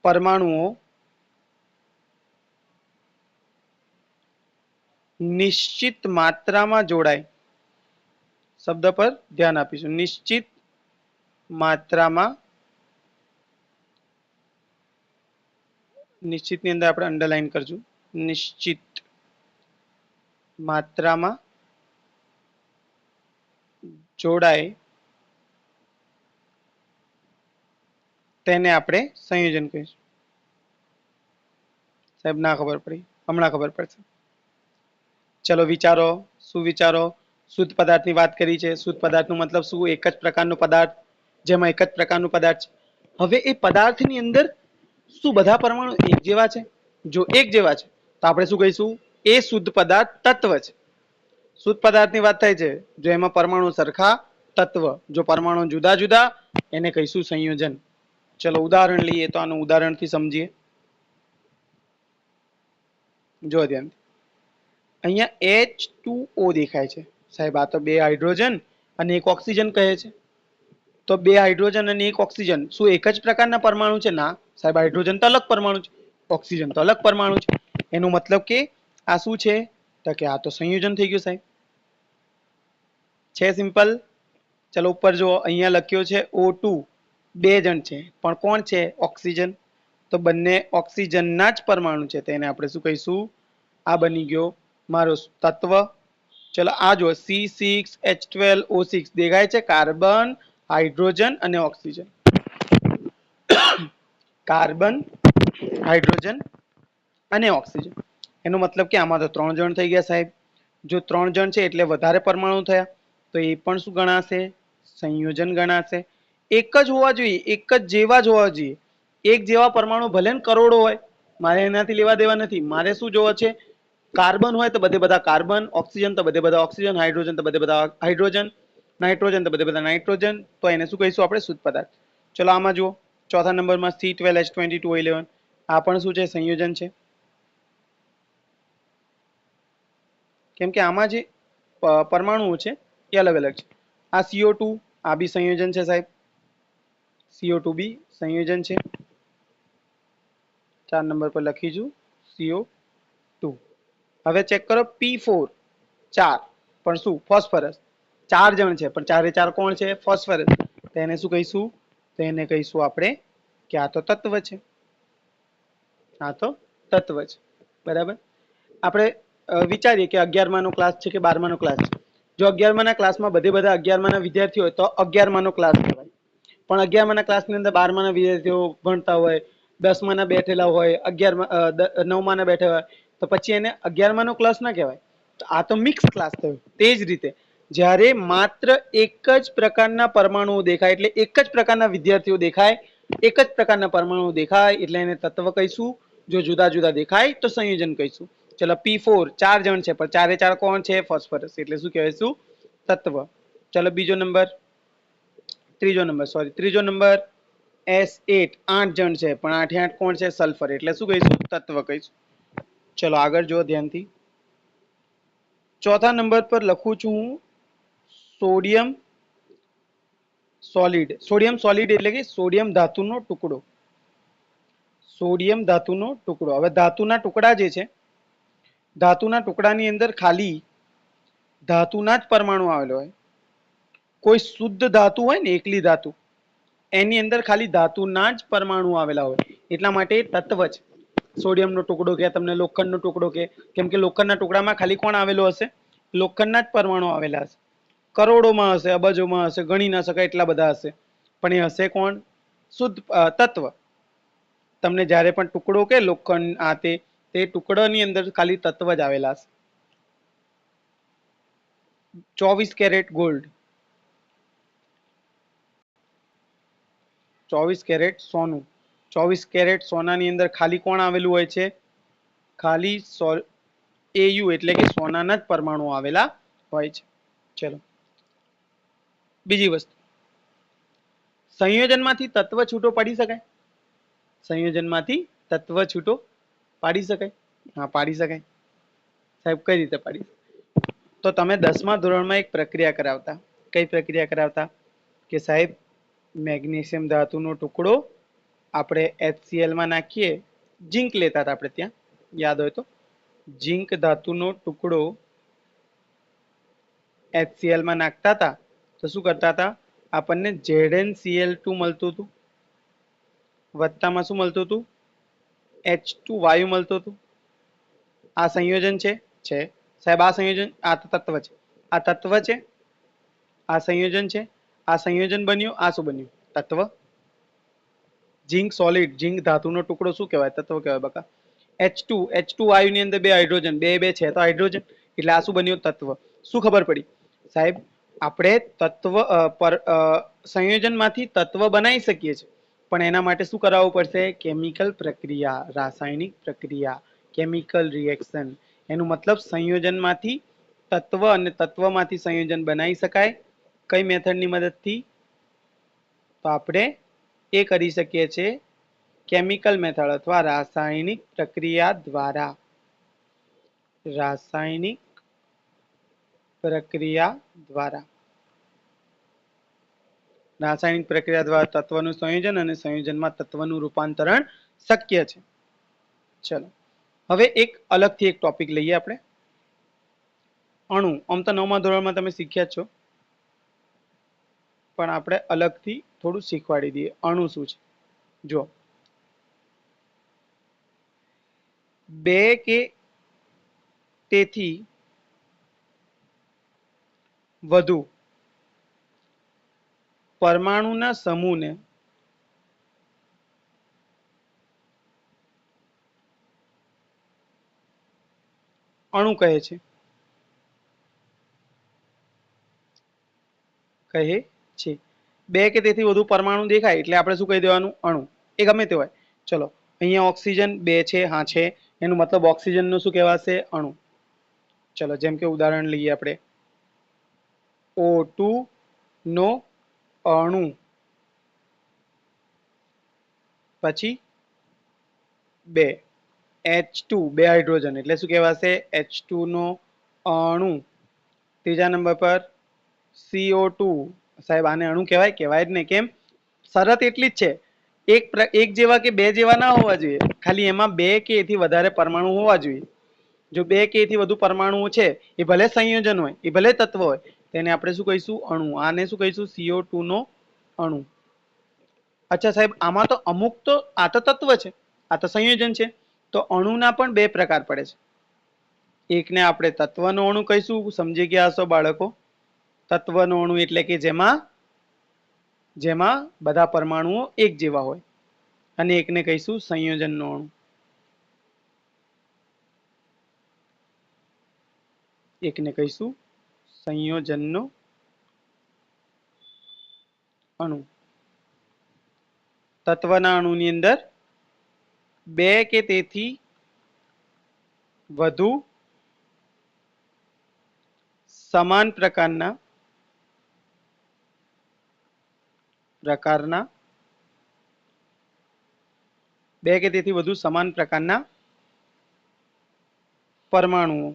પરમાણુઓ નિશ્ચિત માત્રામાં જોડાય. શબ્દ પર ધ્યાન આપીશું. નિશ્ચિત માત્રામાં, નિશ્ચિતની અંદર આપણે અંડરલાઈન કરશું, નિશ્ચિત માત્રામાં જોડાય તેને આપણે સંયોજન કહીશું. સાહેબ ના ખબર પડી, હમણાં ખબર પડશે. ચલો વિચારો, શું વિચારો? શુદ્ધ પદાર્થની વાત કરી છે. શુદ્ધ પદાર્થનો મતલબ શું? એક જ પ્રકારનો પદાર્થ, જેમાં એક જ પ્રકારનું પદાર્થ છે. હવે એ પદાર્થની અંદર શું બધા પરમાણુ એક જેવા છે? જો એક જેવા છે તો આપણે શું કહીશું? એ શુદ્ધ પદાર્થ તત્વ છે. શુદ્ધ પદાર્થની વાત થાય છે જો એમાં પરમાણુ સરખા, તત્વ. જો પરમાણુ જુદા જુદા, એને કહીશું સંયોજન. ચલો ઉદાહરણ લઈએ તો આનું ઉદાહરણથી સમજીએ. જો ધ્યાન, અહીંયા H2O દેખાય છે. સાહેબ આ તો 2 હાઇડ્રોજન અને 1 ઓક્સિજન કહે છે. તો 2 હાઇડ્રોજન અને 1 ઓક્સિજન શું એક જ પ્રકારના પરમાણુ છે? ના સાહેબ, હાઇડ્રોજન તો અલગ પરમાણુ છે, ઓક્સિજન તો અલગ પરમાણુ છે. એનો મતલબ કે આ શું છે? તો કે આ તો સંયોજન થઈ ગયું સાહેબ. છે સિમ્પલ. ચલો ઉપર જો અહીંયા લખ્યો છે O2, 2 જણ છે પણ કોણ છે? ઓક્સિજન. તો બંને ઓક્સિજનના જ પરમાણુ છે, તેને આપણે શું કહીશું? આ બની ગયો મારો તત્વ. ચલો આ જો C6H12O6 દેખાય છે, કાર્બન, હાઇડ્રોજન અને ઓક્સિજન. કાર્બન, હાઇડ્રોજન અને ઓક્સિજન. એનો મતલબ કે આમાં તો 3 જણ થઈ ગયા સાહેબ. જો 3 જણ છે એટલે વધારે પરમાણુ થયા, તો એ પણ શું ગણાશે? સંયોજન ગણાશે. એક જ હોવા જોઈએ, એક જ જેવા જ હોવા જોઈએ. એક જેવા પરમાણુ ભલે ને કરોડો હોય, મારે એનાથી લેવા દેવા નથી. મારે શું જોવો છે? કાર્બન હોય તો બધે બધા કાર્બન, ઓક્સિજન તો બધે બધા ઓક્સિજન, હાઇડ્રોજન તો બધે બધા હાઇડ્રોજન, નાઇટ્રોજન તો બધે બધા નાઇટ્રોજન. તો એને શું કહીશું આપણે? શુદ્ધ પદાર્થ. ચલો આમાં જુઓ ચોથા નંબરમાં C12H22O11. આ પણ શું છે? સંયોજન છે. કેમ કે આમાં જે પરમાણુઓ છે એ અલગ અલગ છે. આ CO2, આ બી સંયોજન છે સાહેબ. CO2 બી સંયોજન છે. 4 નંબર પર લખીશું CO2. હવે ચેક કરો P4, 4 પણ શું? ફોસ્ફરસ. 4 જણ છે પણ 4 એ 4 કોણ છે? ફોસ્ફરસ. તો એને શું કહીશું? તો એને કહીશું આપણે કે આ તો તત્વ છે. આ તો તત્વ છે. બરાબર. આપણે વિચારીએ કે 11માનો ક્લાસ છે કે 12માનો ક્લાસ છે. જો 11માના ક્લાસમાં બધે બધા 11માના વિદ્યાર્થીઓ હોય તો 11માનો ક્લાસ કહેવાય. પણ 11માના ક્લાસની અંદર 12માના વિદ્યાર્થીઓ ભણતા હોય, 10માના બેઠેલા હોય, 9માના બેઠેલા હોય, તો પછી એને 11માનો ક્લાસ ના કહેવાય. તો આ તો મિક્સ ક્લાસ થયો. તે જ રીતે જ્યારે માત્ર એક જ પ્રકારના પરમાણુઓ દેખાય, એટલે એક જ પ્રકારના વિદ્યાર્થીઓ દેખાય, એક જ પ્રકારના પરમાણુ દેખાય એટલે એને તત્વ કહીશું. જો જુદા જુદા દેખાય તો સંયોજન કહીશું. ચલો P4, 4 જણ છે પણ 4 એ 4 કોણ છે? ફોસ્ફરસ. એટલે શું કહેવાયશું? તત્વ. ચલો બીજો નંબર, ત્રીજો નંબર S8, 8 જણ છે પણ 8 એ 8 કોણ છે? સલ્ફર. એટલે શું કહીશું? તત્વ કહીશું. ચલો આગળ જુઓ ધ્યાનથી. ચોથા નંબર પર લખું છું હું સોડિયમ સોલિડ. સોડિયમ સોલિડ એટલે કે સોડિયમ ધાતુનો ટુકડો. સોડિયમ ધાતુનો ટુકડો. હવે ધાતુના ટુકડા જે છે, ધાતુના ટુકડાની અંદર ખાલી ધાતુના જ પરમાણુ આવેલો હોય. કોઈ શુદ્ધ ધાતુ હોય ને, એકલી ધાતુ, એની અંદર ખાલી ધાતુના જ પરમાણુ આવેલા હોય. એટલા માટે તત્વ છે. સોડિયમનો ટુકડો કે તમને લોખંડનો ટુકડો કે, કેમ કે લોખંડના ટુકડામાં ખાલી કોણ આવેલો હશે? લોખંડના જ પરમાણુ આવેલા હશે. કરોડોમાં હશે, અબજોમાં હશે, ગણી ના શકાય એટલા બધા હશે. પણ એ હશે કોણ? શુદ્ધ તત્વ. તમને જ્યારે પણ ટુકડો કે લોખંડ આ તે ટુકડાની અંદર ખાલી તત્વ જ આવેલા હશે. 24 કેરેટ ગોલ્ડ, 24 કેરેટ સોનું. 24 કેરેટ સોનાની અંદર ખાલી કોણ આવેલું હોય છે? ખાલી AU એટલે કે સોનાના જ પરમાણુ આવેલા હોય છે. ચલો બીજી વસ્તુ, સંયોજનમાંથી તત્વ છૂટો પડી શકાય? સંયોજનમાંથી તત્વ છૂટો પાડી શકાય? હા, પાડી શકાય. સાહેબ કઈ રીતે પાડી? તો તમે 10મા ધોરણમાં એક પ્રક્રિયા કરાવતા. કઈ પ્રક્રિયા કરાવતા? કે સાહેબ મેગ્નેશિયમ ધાતુનો ટુકડો આપણે HCl માં નાખીએ. ઝીંક લેતા હતા આપણે ત્યાં, યાદ હોય તો. ઝીંક ધાતુનો ટુકડો HCl માં નાખતા હતા તો શું કરતા હતા? આપણને ZnCl2 મળતું હતું. વત્તામાં શું મળતું હતું? H2 વાયુ મળતું હતું. આ સંયોજન છે? છે. સાહેબ આ સંયોજન, આ તત્વ છે. આ તત્વ છે, આ સંયોજન છે. આ સંયોજન બન્યું. આ શું બન્યું? તત્વ. ઝીંક સોલિડ, ઝીંક ધાતુનો ટુકડો શું કહેવાય? તત્વ કહેવાય બકા. H2 વાયુની અંદર 2 હાઇડ્રોજન, 2 છે તો હાઇડ્રોજન. એટલે આ શું બન્યું? તત્વ. શું ખબર પડી સાહેબ? આપણે તત્વ સંયોજનમાંથી તત્વ બનાવી શકીએ છીએ, પણ એના માટે શું કરાવવું પડશે? કેમિકલ પ્રક્રિયા, રાસાયણિક પ્રક્રિયા, કેમિકલ રિએક્શન. એનું મતલબ સંયોજનમાંથી તત્વ અને તત્વમાંથી સંયોજન બનાવી શકાય. કઈ મેથડની મદદથી? તો આપણે એ કરી શકીએ છીએ કેમિકલ મેથડ અથવા રાસાયણિક પ્રક્રિયા દ્વારા. રાસાયણિક પ્રક્રિયા દ્વારા, રાસાયણિક પ્રક્રિયા દ્વારા તત્વનું સંયોજન અને સંયોજનમાં તત્વનું રૂપાંતરણ શક્ય છે. ચલો હવે એક અલગથી એક ટોપિક લઈએ આપણે, અણુ. આમ તો 9મા ધોરણમાં તમે શીખ્યા જ છો, પણ આપણે અલગથી થોડું શીખવાડી દઈએ. અણુ શું છે? જો, બે કે તેથી વધુ પરમાણુના સમૂહને અણુ કહે છે. કહે છે. બે કે તેથી વધુ પરમાણુ દેખાય એટલે આપણે શું કહી દેવાનું? અણુ. એ ગમે તે હોય. ચલો અહીંયા ઓક્સિજન 2 છે, હા છે, એનો મતલબ ઓક્સિજન નું શું કહેવાશે? અણુ. ચલો જેમ કે ઉદાહરણ લઈએ આપણે, O2 નો અણુ, પછી 2 H2, 2 હાઇડ્રોજન એટલે શું કહેવાશે? H2 નો અણુ. ત્રીજા નંબર પર CO2. સાહેબ આને અણુ કહેવાય? કહેવાય જ ને. કેમ? શરત એટલી જ છે, એક જેવા કે બે જેવા ના હોવા જોઈએ, ખાલી એમાં બે કે એથી વધારે પરમાણુ હોવા જોઈએ. જો બે કે એથી વધુ પરમાણુઓ છે, એ ભલે સંયોજન હોય, એ ભલે તત્વ હોય, તેને આપણે શું કહીશું? અણુ. આને શું કહીશું? CO2 નો અણુ. અચ્છા સાહેબ, આમાં તો અમુક તો આ તો તત્વ છે, આ તો સંયોજન છે, તો અણુના પણ બે પ્રકાર પડે છે. એકને આપણે તત્વનો અણુ કહીશું, સમજી ગયા હશો બાળકો. તત્વનો અણુ એટલે કે જેમાં બધા પરમાણુઓ એક જેવા હોય, અને એકને કહીશું સંયોજનનો અણુ. એકને કહીશું સંયોજનનો અણુ. તત્વના અણુની અંદર બે કે તેથી વધુ સમાન પ્રકારના બે કે તેથી વધુ સમાન પ્રકારના પરમાણુઓ,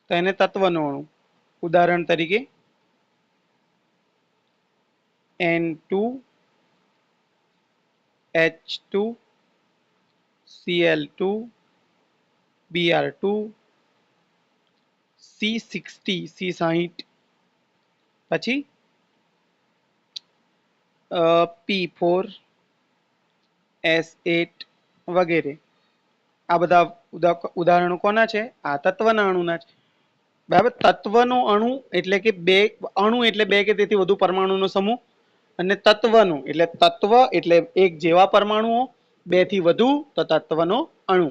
તો એને તત્વનો અણુ. ઉદાહરણ તરીકે N2 H2 Cl2 Br2 C60 પછી P4 S8 વગેરે. આ બધા ઉદાહરણો કોના છે? આ તત્વના અણુના છે. બરાબર. તત્વનો અણુ એટલે કે અણુ એટલે બે કે તેથી વધુ પરમાણુનો સમૂહ, અને તત્વનું એટલે તત્વ એટલે એક જેવા પરમાણુઓ, બે થી વધુ તો તત્વનો અણુ.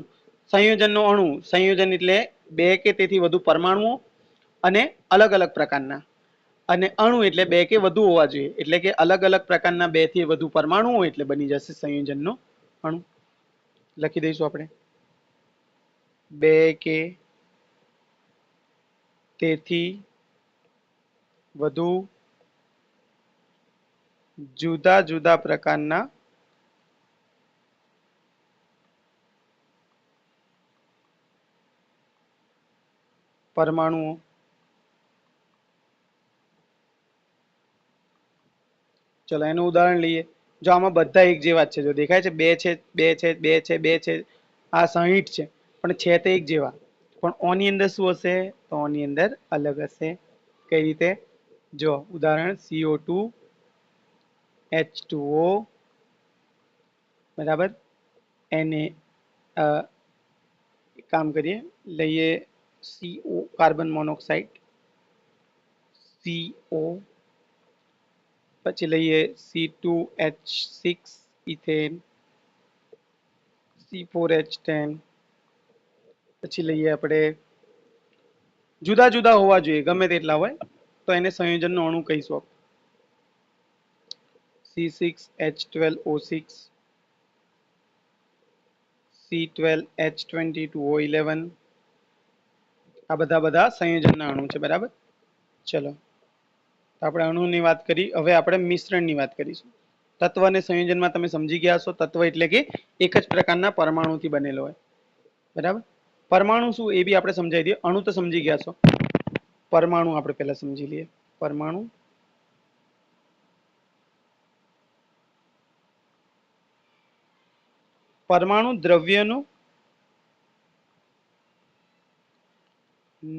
સંયોજનનો અણુ, સંયોજન એટલે બે કે તેથી વધુ પરમાણુઓ અને અલગ અલગ પ્રકારના, અને અણુ એટલે બે કે વધુ હોવા જોઈએ, એટલે કે અલગ અલગ પ્રકારના બે થી વધુ પરમાણુઓ એટલે બની જશે સંયોજનનો અણુ. લખી દઈશું આપણે, બે કે તેથી વધુ જુદા જુદા પ્રકારના પરમાણુઓ ચલો એનું ઉદાહરણ લઈએ. જો આમાં બધા એક જેવા જ છે, જો દેખાય છે, બે છે, બે છે, બે છે, બે છે, આ 60 છે, પણ છે તે એક જેવા, પણ ઓની અંદર શું હશે? તો ઓની અંદર અલગ હશે. કઈ રીતે? જો ઉદાહરણ CO2 H2O બરાબર. એને કામ કરીએ, લઈએ CO કાર્બન મોનોક્સાઇડ CO, પછી લઈએ C2H6 ઇથેન, C4H10, પછી લઈએ આપણે, જુદા જુદા હોવા જોઈએ, ગમે તેટલા હોય તો એને સંયોજનનો અણુ કહીશું. C6H12O6, C12H22O11, આ બધા સંયોજનના અણુ છે. બરાબર. ચલો આપણે અણુની વાત કરી, હવે આપણે મિશ્રણની વાત કરીશું. તત્વ અને સંયોજનમાં તમે સમજી ગયા છો. તત્વ એટલે કે એક જ પ્રકારના પરમાણુથી બનેલો હોય. બરાબર. પરમાણુ શું એ બી આપણે સમજાવી દઈએ. અણુ તો સમજી ગયા છો. પરમાણુ આપણે પહેલા સમજી લઈએ. પરમાણુ પરમાણુ દ્રવ્યનું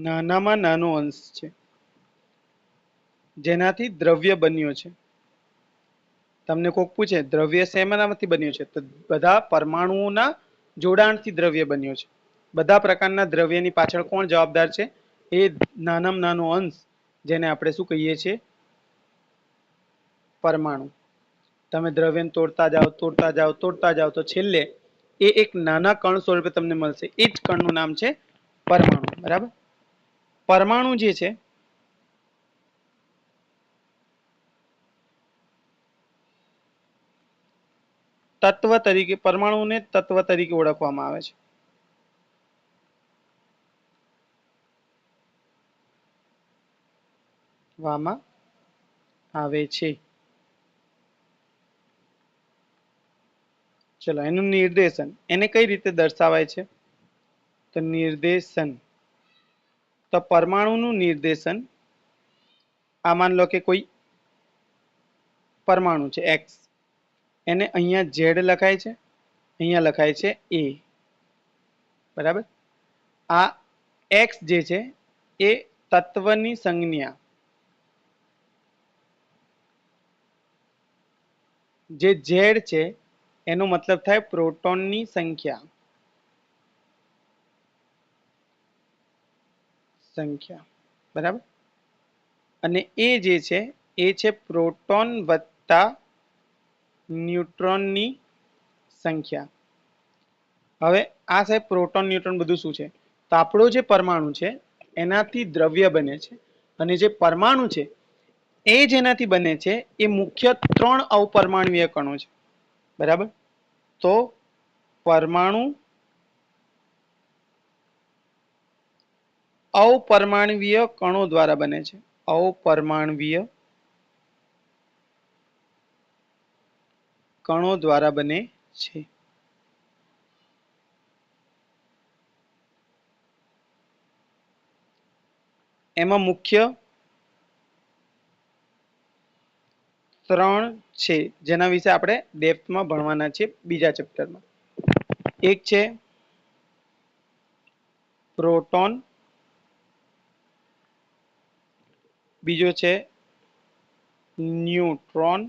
નાનામાં નાનો અંશ છે જેનાથી દ્રવ્ય બન્યો છે. તમને કોક પૂછે દ્રવ્ય શેમાંથી બન્યું છે, તો બધા પરમાણુઓના જોડાણથી દ્રવ્ય બન્યો છે. બધા પ્રકારના દ્રવ્યની પાછળ કોણ જવાબદાર છે? એ નાનામાં નાનો અંશ, જેને આપણે શું કહીએ છીએ? પરમાણુ. તમે દ્રવ્યને તોડતા જાઓ તો છેલ્લે એ એક નાના કણ સ્વરૂપે તમને મળશે. એ જ કણનું નામ છે પરમાણુ. બરાબર. પરમાણુ જે છે તત્વ તરીકે, પરમાણુને તત્વ તરીકે ઓળખવામાં આવે છે. વામાં આવે છે. ચલો, એનું નિર્દેશન એને કઈ રીતે દર્શાવાય છે? તો નિર્દેશન, તો પરમાણુનું નિર્દેશન, આ માન લો કે કોઈ પરમાણુ છે એક્સ, એને અહીંયા ઝેડ લખાય છે, અહીંયા લખાય છે એ. બરાબર. આ એક્સ જે છે એ તત્વની સંજ્ઞા, જે ઝેડ છે એનો મતલબ થાય પ્રોટોનની સંખ્યા. બરાબર. અને એ જે છે એ છે પ્રોટોન વત્તા ન્યુટ્રોનની સંખ્યા. હવે આ સાહેબ પ્રોટોન ન્યુટ્રોન બધું શું છે? તો આપણો જે પરમાણુ છે એનાથી દ્રવ્ય બને છે, અને જે પરમાણુ છે એ જેનાથી બને છે એ મુખ્ય 3 અવપરમાણવીય કણો છે. બરાબર. તો પરમાણુ અવપરમાણવીય કણો દ્વારા બને છે. અવપરમાણવીય કણો દ્વારા બને છે. એમાં મુખ્ય 3 છે, જેના વિશે આપણે ડેપ્થમાં ભણવાના છે બીજા ચેપ્ટરમાં. એક છે પ્રોટોન, બીજો છે ન્યુટ્રોન,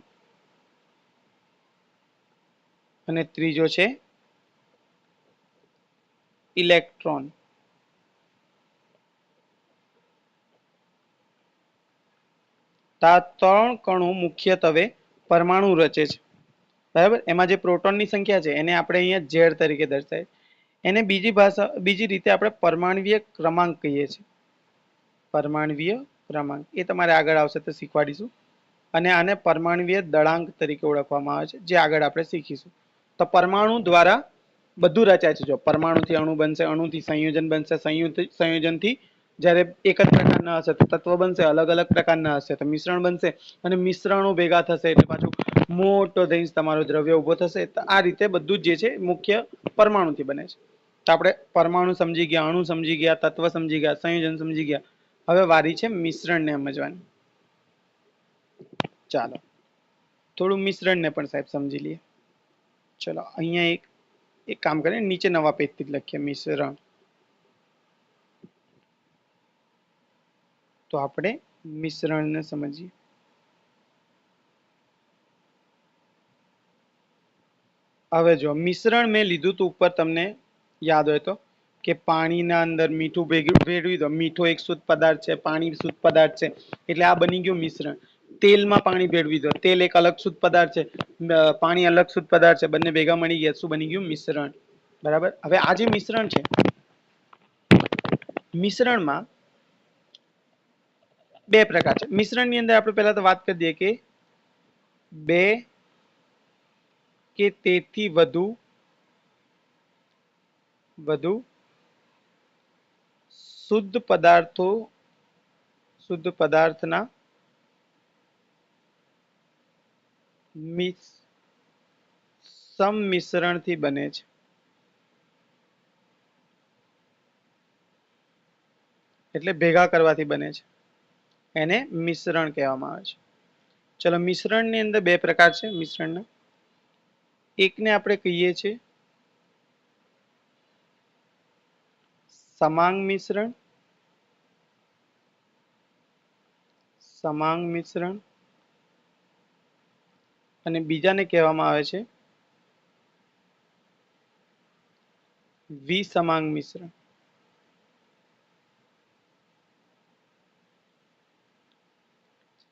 અને ત્રીજો છે ઇલેક્ટ્રોન. આ 3 કણો મુખ્યત્વે પરમાણુ રચે છે. બરાબર. એમાં જે પ્રોટોનની સંખ્યા છે એને આપણે અહીંયા ઝેડ તરીકે દર્શાવીએ. એને બીજી રીતે આપણે પરમાણવીય ક્રમાંક કહીએ છીએ. પરમાણવીય ક્રમાંક એ તમારે આગળ આવશે તો શીખવાડીશું. અને આને પરમાણવીય દળાંક તરીકે ઓળખવામાં આવે છે, જે આગળ આપણે શીખીશું. તો પરમાણુ દ્વારા બધું રચાય છે. જો પરમાણુથી અણુ બનશે, અણુથી સંયોજન બનશે, સંયોજનથી જ્યારે એક જ પ્રકારના હશે તો તત્વ બનશે, અલગ અલગ પ્રકારના હશે તો મિશ્રણ બનશે, અને મિશ્રણો ભેગા થશે એટલે પાછું મોટો થઈને તમારો દ્રવ્ય ઉભો થશે. તો આ રીતે બધું જ જે છે મુખ્ય પરમાણુથી બને છે. તો આપણે પરમાણુ સમજી ગયા, અણુ સમજી ગયા, તત્વ સમજી ગયા, સંયોજન સમજી ગયા. હવે વારી છે મિશ્રણને સમજવાની. ચાલો થોડું મિશ્રણને પણ સાહેબ સમજી લઈએ. ચલો અહીંયા એક કામ કરીએ, નીચે નવા પેજથી જ લખીએ મિશ્રણ. તો આપણે મિશ્રણને સમજીએ. હવે જો મિશ્રણ મેં લીધું હતું ઉપર, તમને યાદ હોય તો, કે પાણીના અંદર મીઠું ભેળવી દો. મીઠો એક શુદ્ધ પદાર્થ છે, પાણી શુદ્ધ પદાર્થ છે, એટલે આ બની ગયું મિશ્રણ. તેલમાં પાણી ભેળવી દો. તેલ એક અલગ શુદ્ધ પદાર્થ છે, પાણી અલગ શુદ્ધ પદાર્થ છે, બંને ભેગા મળી ગયા, શું બની ગયું? મિશ્રણ. બરાબર. હવે આ જે મિશ્રણ છે, મિશ્રણમાં બે પ્રકાર છે. મિશ્રણની અંદર આપણે પહેલા તો વાત કરી દઈએ કે બે કે તેથી વધુ શુદ્ધ પદાર્થના સંમિશ્રણથી બને છે. એટલે ભેગા કરવાથી બને છે, એને મિશ્રણ કહેવામાં આવે છે. ચલો, મિશ્રણની અંદર બે પ્રકાર છે મિશ્રણના. એકને આપણે કહીએ છીએ સમાંગ મિશ્રણ, સમાંગ મિશ્રણ, અને બીજાને કહેવામાં આવે છે વિસમાંગ મિશ્રણ.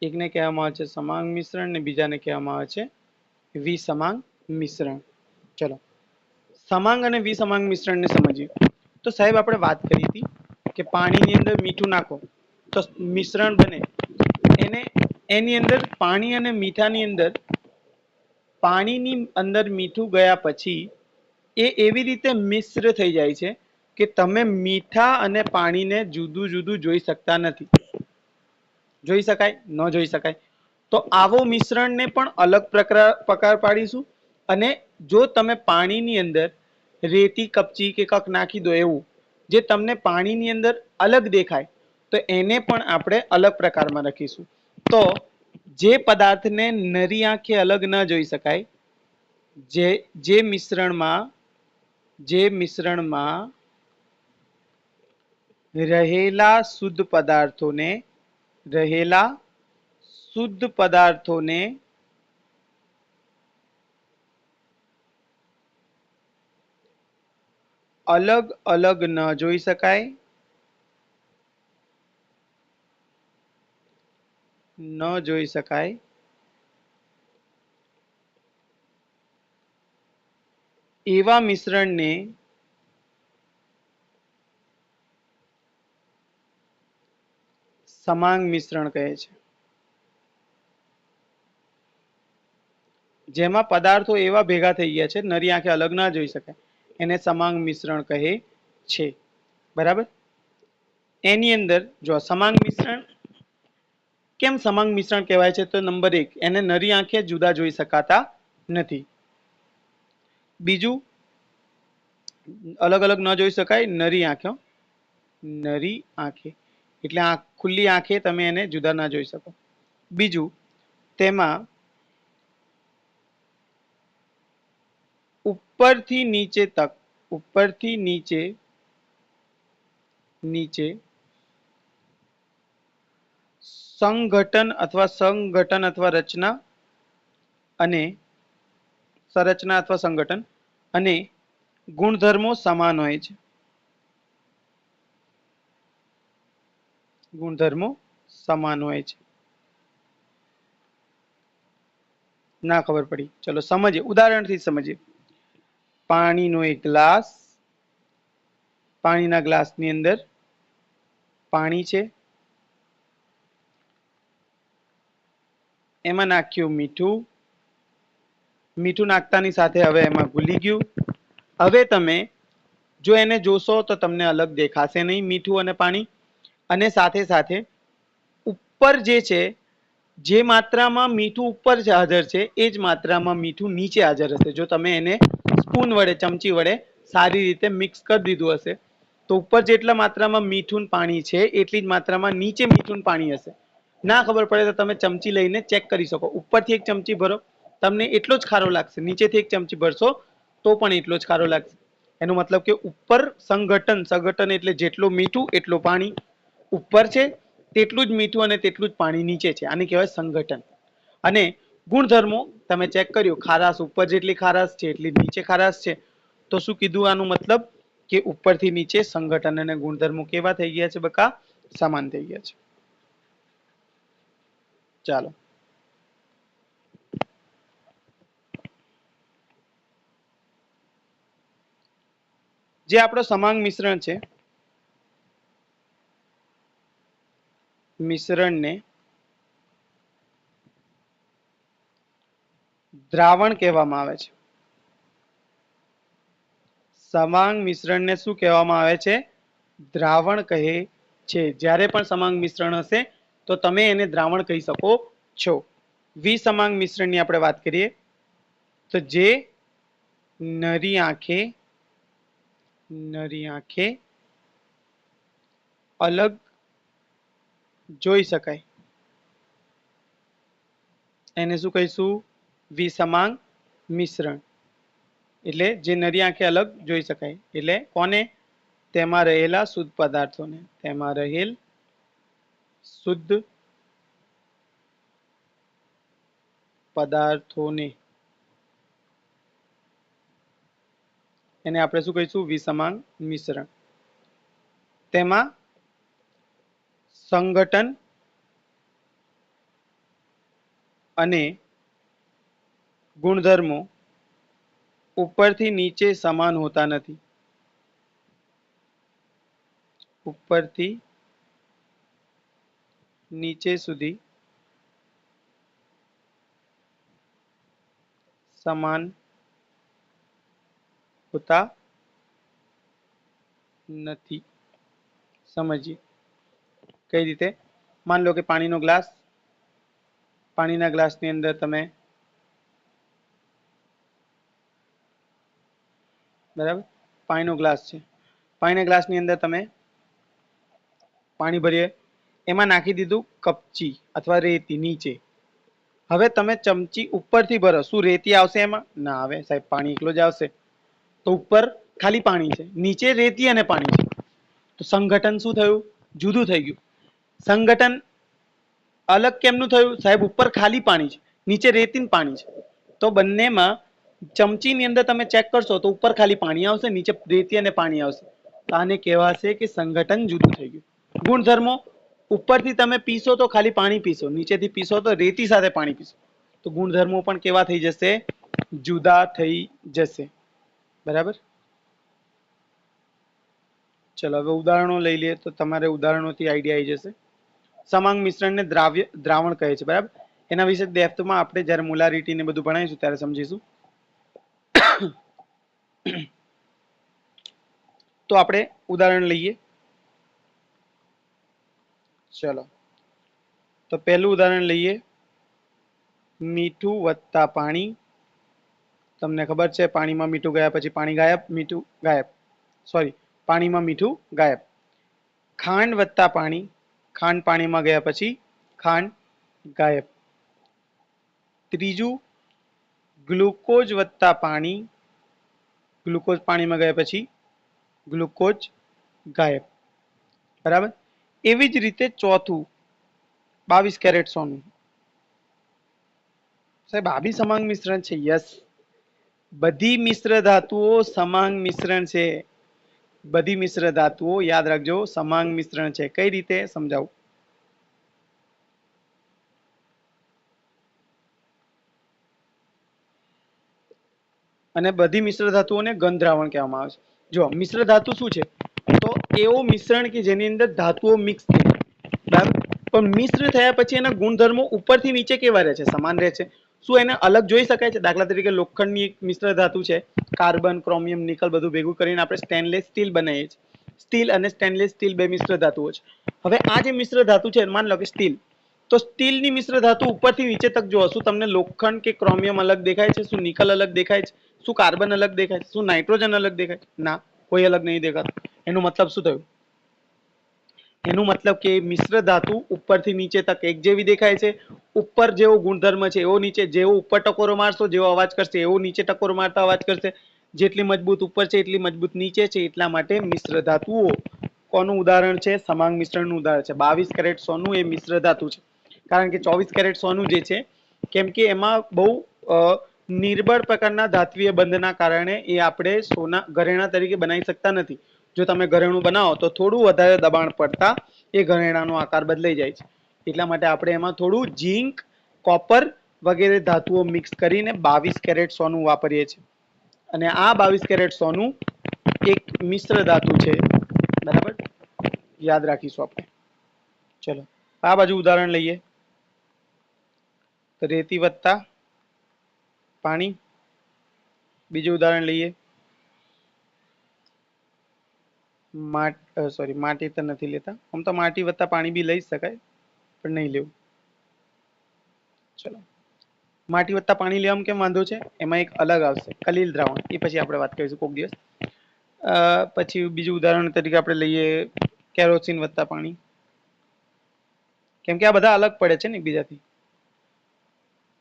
એકને કહેવામાં આવે છે સમાંગ મિશ્રણ ને બીજાને કહેવામાં આવે છે વિસમાંગ મિશ્રણ. ચલો, સમાંગ અને વિસમાંગ મિશ્રણને સમજીએ. તો સાહેબ આપણે વાત કરી હતી કે પાણીની અંદર મીઠું નાખો તો મિશ્રણ બને. એને એની અંદર પાણી અને મીઠાની અંદર પાણીની અંદર મીઠું ગયા પછી એ એવી રીતે મિશ્ર થઈ જાય છે કે તમે મીઠા અને પાણીને જુદું જુદું જોઈ શકતા નથી. જોઈ શકાય? ન જોઈ શકાય. તો આવો મિશ્રણને પણ અલગ પ્રકાર પાડીશું. અને જો તમે પાણીની અંદર રેતી કપચી કે કક નાખી દો એવું જે તમને પાણીની અંદર અલગ દેખાય તો એને પણ આપણે અલગ પ્રકારમાં રાખીશું. તો જે પદાર્થને નરી આંખે અલગ ન જોઈ શકાય, જે મિશ્રણમાં રહેલા શુદ્ધ પદાર્થોને અલગ અલગ ન જોઈ શકાય, એવા મિશ્રણને સમાંગ મિશ્રણ કહે છે. જેમાં પદાર્થો એવા ભેગા થઈ ગયા છે નરી આંખે અલગ ના જોઈ શકાય, એને સમાંગ મિશ્રણ કહે છે. બરાબર? એની અંદર જો સમાંગ મિશ્રણ કેમ સમાંગ મિશ્રણ કહેવાય છે? તો નંબર 1, એને નરી આંખે જુદા જોઈ શકાતા નથી. બીજું, અલગ અલગ ન જોઈ શકાય નરી આંખે એટલે ખુલ્લી આંખે તમે એને જુદા ના જોઈ શકો. બીજું, તેમાં ઉપરથી નીચે સંગઠન અથવા રચના અને સંરચના અથવા સંગઠન અને ગુણધર્મો સમાન હોય છે. ના ખબર પડી? ચલો સમજીએ, ઉદાહરણથી સમજીએ. પાણીનો એક ગ્લાસ, પાણીના ગ્લાસની અંદર પાણી છે, એમાં નાખ્યું મીઠું નાખતાની સાથે હવે એમાં ઘુલી ગયું. હવે તમે જો એને જોશો તો તમને અલગ દેખાશે નહીં મીઠું અને પાણી. અને સાથે સાથે ઉપર જે માત્રામાં મીઠું ઉપર હાજર છે એ જ માત્રામાં મીઠું નીચે હાજર હશે. જો તમે એને સ્પૂન વડે, ચમચી વડે સારી રીતે મિક્સ કરી દીધું હશે તો ઉપર જેટલા માત્રામાં મીઠું પાણી છે એટલી જ માત્રામાં નીચે મીઠું પાણી હશે. ના ખબર પડે તો તમે ચમચી લઈને ચેક કરી શકો. ઉપરથી એક ચમચી ભરો, તમને એટલો જ ખારો લાગશે. નીચેથી એક ચમચી ભરશો તો પણ એટલો જ ખારો લાગશે. એનો મતલબ કે ઉપર સંગઠન એટલે જેટલું મીઠું એટલું પાણી ઉપર છે, તેટલું જ મીઠું અને તેટલું જ પાણી નીચે છે. આને કહેવાય સંગઠન. અને ગુણધર્મો તમે ચેક કર્યું, ખારાશ ઉપર જેટલી ખારાશ છે એટલી નીચે ખારાશ છે. તો શું કીધું આનું મતલબ? કે ઉપરથી નીચે સંગઠન અને ગુણધર્મો કેવા થઈ ગયા છે બકા? સમાન થઈ ગયા છે. ચાલો, જે આપણો સમાંગ મિશ્રણ છે, મિશ્રણને દ્રાવણ કહેવામાં આવે છે. સમાંગ મિશ્રણને શું કહેવામાં આવે છે? દ્રાવણ કહે છે. જ્યારે પણ સમાંગ મિશ્રણ હશે તો તમે એને દ્રાવણ કહી શકો છો. વિસમાંગ મિશ્રણની આપણે વાત કરીએ તો જે નરી આંખે અલગ જોઈ શકાય એને શું કહીશું? વિસમાંગ મિશ્રણ. એટલે જે નરી આંખે અલગ જોઈ શકાય. એટલે કોને? તેમાં રહેલા શુદ્ધ પદાર્થોને. તેમાં રહેલ શુદ્ધ પદાર્થોને એને આપણે શું કહીશું? વિસમાંગ મિશ્રણ. તેમાં સંઘટન અને ગુણધર્મો ઉપરથી નીચે સમાન હોતા નથી. ઉપરથી નીચે સુધી સમાન હોતા નથી. સમજીએ કઈ રીતે? માન લો કે પાણીનો ગ્લાસ, પાણીના ગ્લાસની અંદર તમે બરાબર પાણીનો ગ્લાસ છે, પાણીના ગ્લાસની અંદર તમે પાણી ભરીએ, એમાં નાખી દીધું કપચી અથવા રેતી નીચે. હવે તમે ચમચી ઉપરથી ભરો, શું રેતી આવશે એમાં? ના આવે સાહેબ, પાણી એકલો જ આવશે. તો ઉપર ખાલી પાણી છે, નીચે રેતી અને પાણી છે. તો સંઘટન શું થયું? જુદું થઈ ગયું. સંઘટન અલગ કેમનું થયું? સાહેબ ઉપર ખાલી પાણી છે, નીચે રેતી ને પાણી છે. તો બંનેમાં ચમચીની અંદર તમે ચેક કરશો તો ઉપર ખાલી પાણી આવશે, નીચે રેતી અને પાણી આવશે. તો આને કહેવાશે કે સંઘટન જુદું થઈ ગયું. ગુણધર્મો ઉપરથી તમે પીશો તો ખાલી પાણી પીશો, નીચેથી પીશો તો રેતી સાથે પાણી પીશો. તો ગુણધર્મો પણ કેવા થઈ જશે? જુદા થઈ જશે. બરાબર. ચલો હવે ઉદાહરણો લઈ લઈએ તો તમારે ઉદાહરણોથી આઈડિયા આવી જશે. સમાંગ મિશ્રણને દ્રાવણ કહે છે. બરાબર. એના વિશે ડેપ્થમાં આપણે જ્યારે મોલારિટી ને બધું ભણાવીશું ત્યારે સમજીશું. તો આપણે ઉદાહરણ લઈએ. ચલો તો પહેલું ઉદાહરણ લઈએ, મીઠું વત્તા પાણી. તમને ખબર છે પાણીમાં મીઠું ગયા પછી પાણી ગાયબ, મીઠું ગાયબ, સોરી પાણીમાં મીઠું ગાયબ. ખાંડ વત્તા પાણી, ખાંડ પાણીમાં ગયા પછી ખાંડ ગાયબ. ત્રીજું ગ્લુકોઝ વત્તા પાણી, ગ્લુકોઝ પાણીમાં ગયા પછી ગ્લુકોઝ ગાયબ. બરાબર. એવી જ રીતે ચોથું 22 કેરેટ સોનું. સાહેબ આ બી સમાંગ મિશ્રણ છે. યસ, બધી મિશ્ર ધાતુઓ સમાંગ મિશ્રણ છે. બધી મિશ્ર ધાતુઓ યાદ રાખજો સમાંગ મિશ્રણ છે. કઈ રીતે સમજાવું? અને બધી મિશ્ર ધાતુઓને ઘન દ્રાવણ કહેવામાં આવે છે. જો મિશ્ર ધાતુ શું છે? તો એવું મિશ્રણ કે જેની અંદર ધાતુઓ મિક્સ થઈ જાય. બરાબર. પણ મિશ્ર થયા પછી એના ગુણધર્મો ઉપરથી નીચે કેવા રહે છે? સમાન રહે છે. શું એને અલગ જોઈ શકાય છે? દાખલા તરીકે લોખંડની એક મિશ્ર ધાતુ છે, કાર્બન, ક્રોમિયમ, નિકલ બધું ભેગું કરીને આપણે સ્ટેનલેસ સ્ટીલ બનાવીએ છીએ. સ્ટીલ અને સ્ટેનલેસ સ્ટીલ બે મિશ્ર ધાતુઓ છે. હવે આ જે મિશ્ર ધાતુ છે, માન લો કે સ્ટીલ, તો સ્ટીલની મિશ્ર ધાતુ ઉપરથી નીચે તક જો, શું તમને લોખંડ કે ક્રોમિયમ અલગ દેખાય છે? શું નિકલ અલગ દેખાય છે? શું કાર્બન અલગ દેખાય છે? શું નાઇટ્રોજન અલગ દેખાય છે? ના, કોઈ અલગ નહીં દેખાતું. એનો મતલબ શું થયું? એનું મતલબ કે મિશ્ર ધાતુ ઉપરથી નીચે તક એક જેવી દેખાય છે. ઉપર જેવો ગુણધર્મ છે એવો નીચે, જેવો ઉપર ટકોરો મારશો જેવો અવાજ કરશે એવો નીચે ટકોરો મારતા અવાજ કરશે. જેટલી મજબૂત ઉપર છે એટલી મજબૂત નીચે છે. એટલા માટે મિશ્ર ધાતુઓ કોનું ઉદાહરણ છે? સમાંગ મિશ્રણનું ઉદાહરણ છે. 22 કેરેટ સોનું એ મિશ્ર ધાતુ છે. કારણ કે 24 કેરેટ સોનું જે છે, કેમ કે એમાં બહુ નિર્બળ પ્રકારના ધાત્વીય બંધના કારણે એ આપણે સોના ઘરેણા તરીકે બનાવી શકતા નથી. જો તમે ઘરેણું બનાવો તો થોડું વધારે દબાણ પડતા એ ઘરેણાનો આકાર બદલાઈ જાય છે. એટલા માટે આપણે એમાં થોડું ઝીંક, કોપર વગેરે ધાતુઓ મિક્સ કરીને 22 કેરેટ સોનું વાપરીએ છીએ. અને આ 22 કેરેટ સોનું એક મિશ્ર ધાતુ છે. બરાબર, યાદ રાખીશું આપણે. ચલો આ બાજુ ઉદાહરણ લઈએ. રેતી વત્તા પાણી. બીજું ઉદાહરણ લઈએ, માટી તો નથી લેતા. આમ તો માટી વત્તા પાણી બી લઈ શકાય, પણ નહીં લેવું. ચલો માટી વત્તા પાણી લેવામાં કેમ વાંધો છે? એમાં એક અલગ આવશે કલીલ દ્રાવણ, એ પછી આપણે વાત કરીશું કોઈક દિવસ. પછી બીજું ઉદાહરણ તરીકે આપણે લઈએ કેરોસીન વત્તા પાણી. કેમ કે આ બધા અલગ પડે છે ને એકબીજાથી.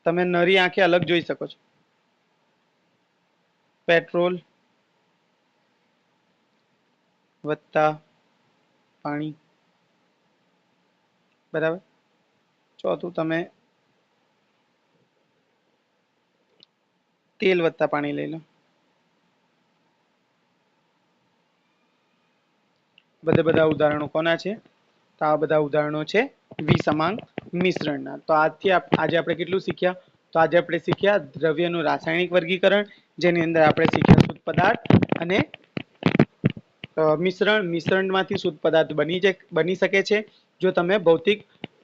તમે નરી આંખે અલગ જોઈ શકો છો. પેટ્રોલ વત્તા પાણી, બરાબર. ચોથું તમે તેલ વત્તા પાણી લઈ લો. બધા ઉદાહરણો કોના છે? તો આ બધા ઉદાહરણો છે વિસમાંગ મિશ્રણના. તો આજથી આજે આપણે કેટલું શીખ્યા? તો આજે આપણે શીખ્યા દ્રવ્યનું રાસાયણિક વર્ગીકરણ, જેની અંદર આપણે શીખ્યા શુદ્ધ પદાર્થ અને મિશ્રણમાંથી શુદ્ધ પદાર્થ બની શકે છે જો તમે ભૌતિક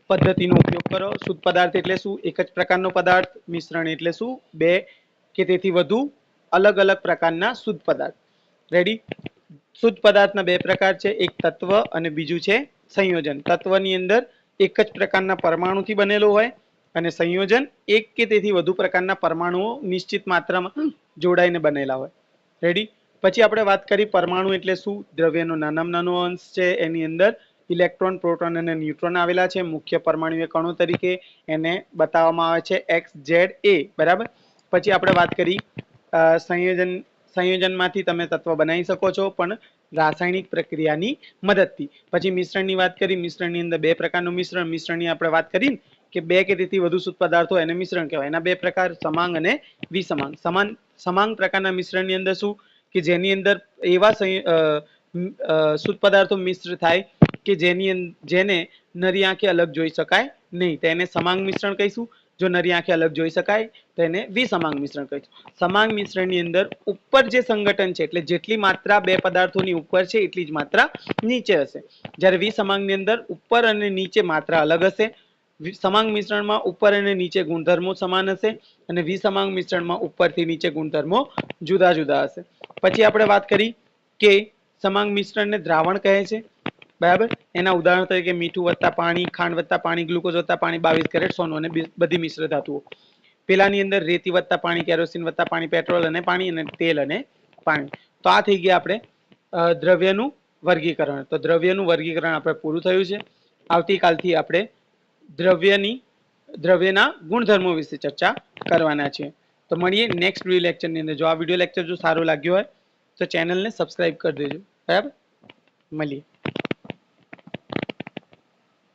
પદ્ધતિનો ઉપયોગ કરો. શુદ્ધ પદાર્થ એટલે શું? એક જ પ્રકારનો પદાર્થ. મિશ્રણ એટલે શું? બે કે તેથી વધુ અલગ અલગ પ્રકારના શુદ્ધ પદાર્થ. રેડી? શુદ્ધ પદાર્થના બે પ્રકાર છે, એક તત્વ અને બીજું છે સંયોજન. તત્વની અંદર એક જ પ્રકારના પરમાણુથી બનેલો હોય અને સંયોજન એક કે તેથી વધુ પ્રકારના પરમાણુઓ નિશ્ચિત માત્રામાં જોડાઈને બનેલા હોય. રેડી? પછી આપણે વાત કરી પરમાણુ એટલે શું? દ્રવ્યનો નાનામાં નાનો અંશ છે, એની અંદર ઇલેક્ટ્રોન, પ્રોટોન અને ન્યુટ્રોન આવેલા છે. મુખ્ય પરમાણુય કણો તરીકે એને બતાવવામાં આવે છે XZA, બરાબર. પછી આપણે વાત કરી સંયોજનમાંથી તમે તત્વ બનાવી શકો છો, પણ રાસાયણિક પ્રક્રિયાની મદદથી. પછી મિશ્રણની વાત કરી. મિશ્રણની અંદર બે પ્રકારનું મિશ્રણની આપણે વાત કરી કે બે કે તેથી વધુ શુદ્ધ પદાર્થો એને મિશ્રણ કહેવાય. એના બે પ્રકાર સમાંગ અને વિસમાંગ. સમાંગ પ્રકારના મિશ્રણની અંદર શું કે જેની અંદર એવા શુદ્ધ પદાર્થો મિશ્ર થાય કે જેને નરી આંખે અલગ જોઈ શકાય નહીં, તેને સમાંગ મિશ્રણ કહીશું. જો નરી આંખે અલગ જોઈ શકાય તો એને વિસમાંગ મિશ્રણ કહીશું. સમાંગ મિશ્રણની અંદર ઉપર જે સંગઠન છે, એટલે જેટલી માત્રા બે પદાર્થોની ઉપર છે એટલી જ માત્રા નીચે હશે. જ્યારે વિસમાંગની અંદર ઉપર અને નીચે માત્રા અલગ હશે. સમાંગ મિશ્રણમાં ઉપર અને નીચે ગુણધર્મો સમાન હશે અને વિસમાંગ મિશ્રણમાં ઉપરથી નીચે ગુણધર્મો જુદા જુદા હશે. પછી આપણે વાત કરી કે સમાંગ મિશ્રણને દ્રાવણ કહે છે, બરાબર. એના ઉદાહરણ તરીકે મીઠું વત્તા પાણી, ખાંડ વત્તા પાણી, ગ્લુકોઝ વત્તા પાણી, 22 કેરેટ સોનું અને બધી મિશ્ર ધાતુઓ. પેલાની અંદર રેતી વત્તા પાણી, કેરોસીન વત્તા પાણી, પેટ્રોલ અને પાણી અને તેલ અને પાણી. તો આ થઈ ગયા આપણે દ્રવ્યનું વર્ગીકરણ. તો દ્રવ્યનું વર્ગીકરણ આપણે પૂરું થયું છે. આવતીકાલથી આપણે દ્રવ્યના ગુણધર્મો વિશે ચર્ચા કરવાના છે. તો મળીએ નેક્સ્ટ વિડિયો લેક્ચરની અંદર. જો આ વિડિયો લેક્ચર જો સારો લાગ્યો હોય તો ચેનલને સબસ્ક્રાઇબ કરી દેજો, બરાબર. મળીએ.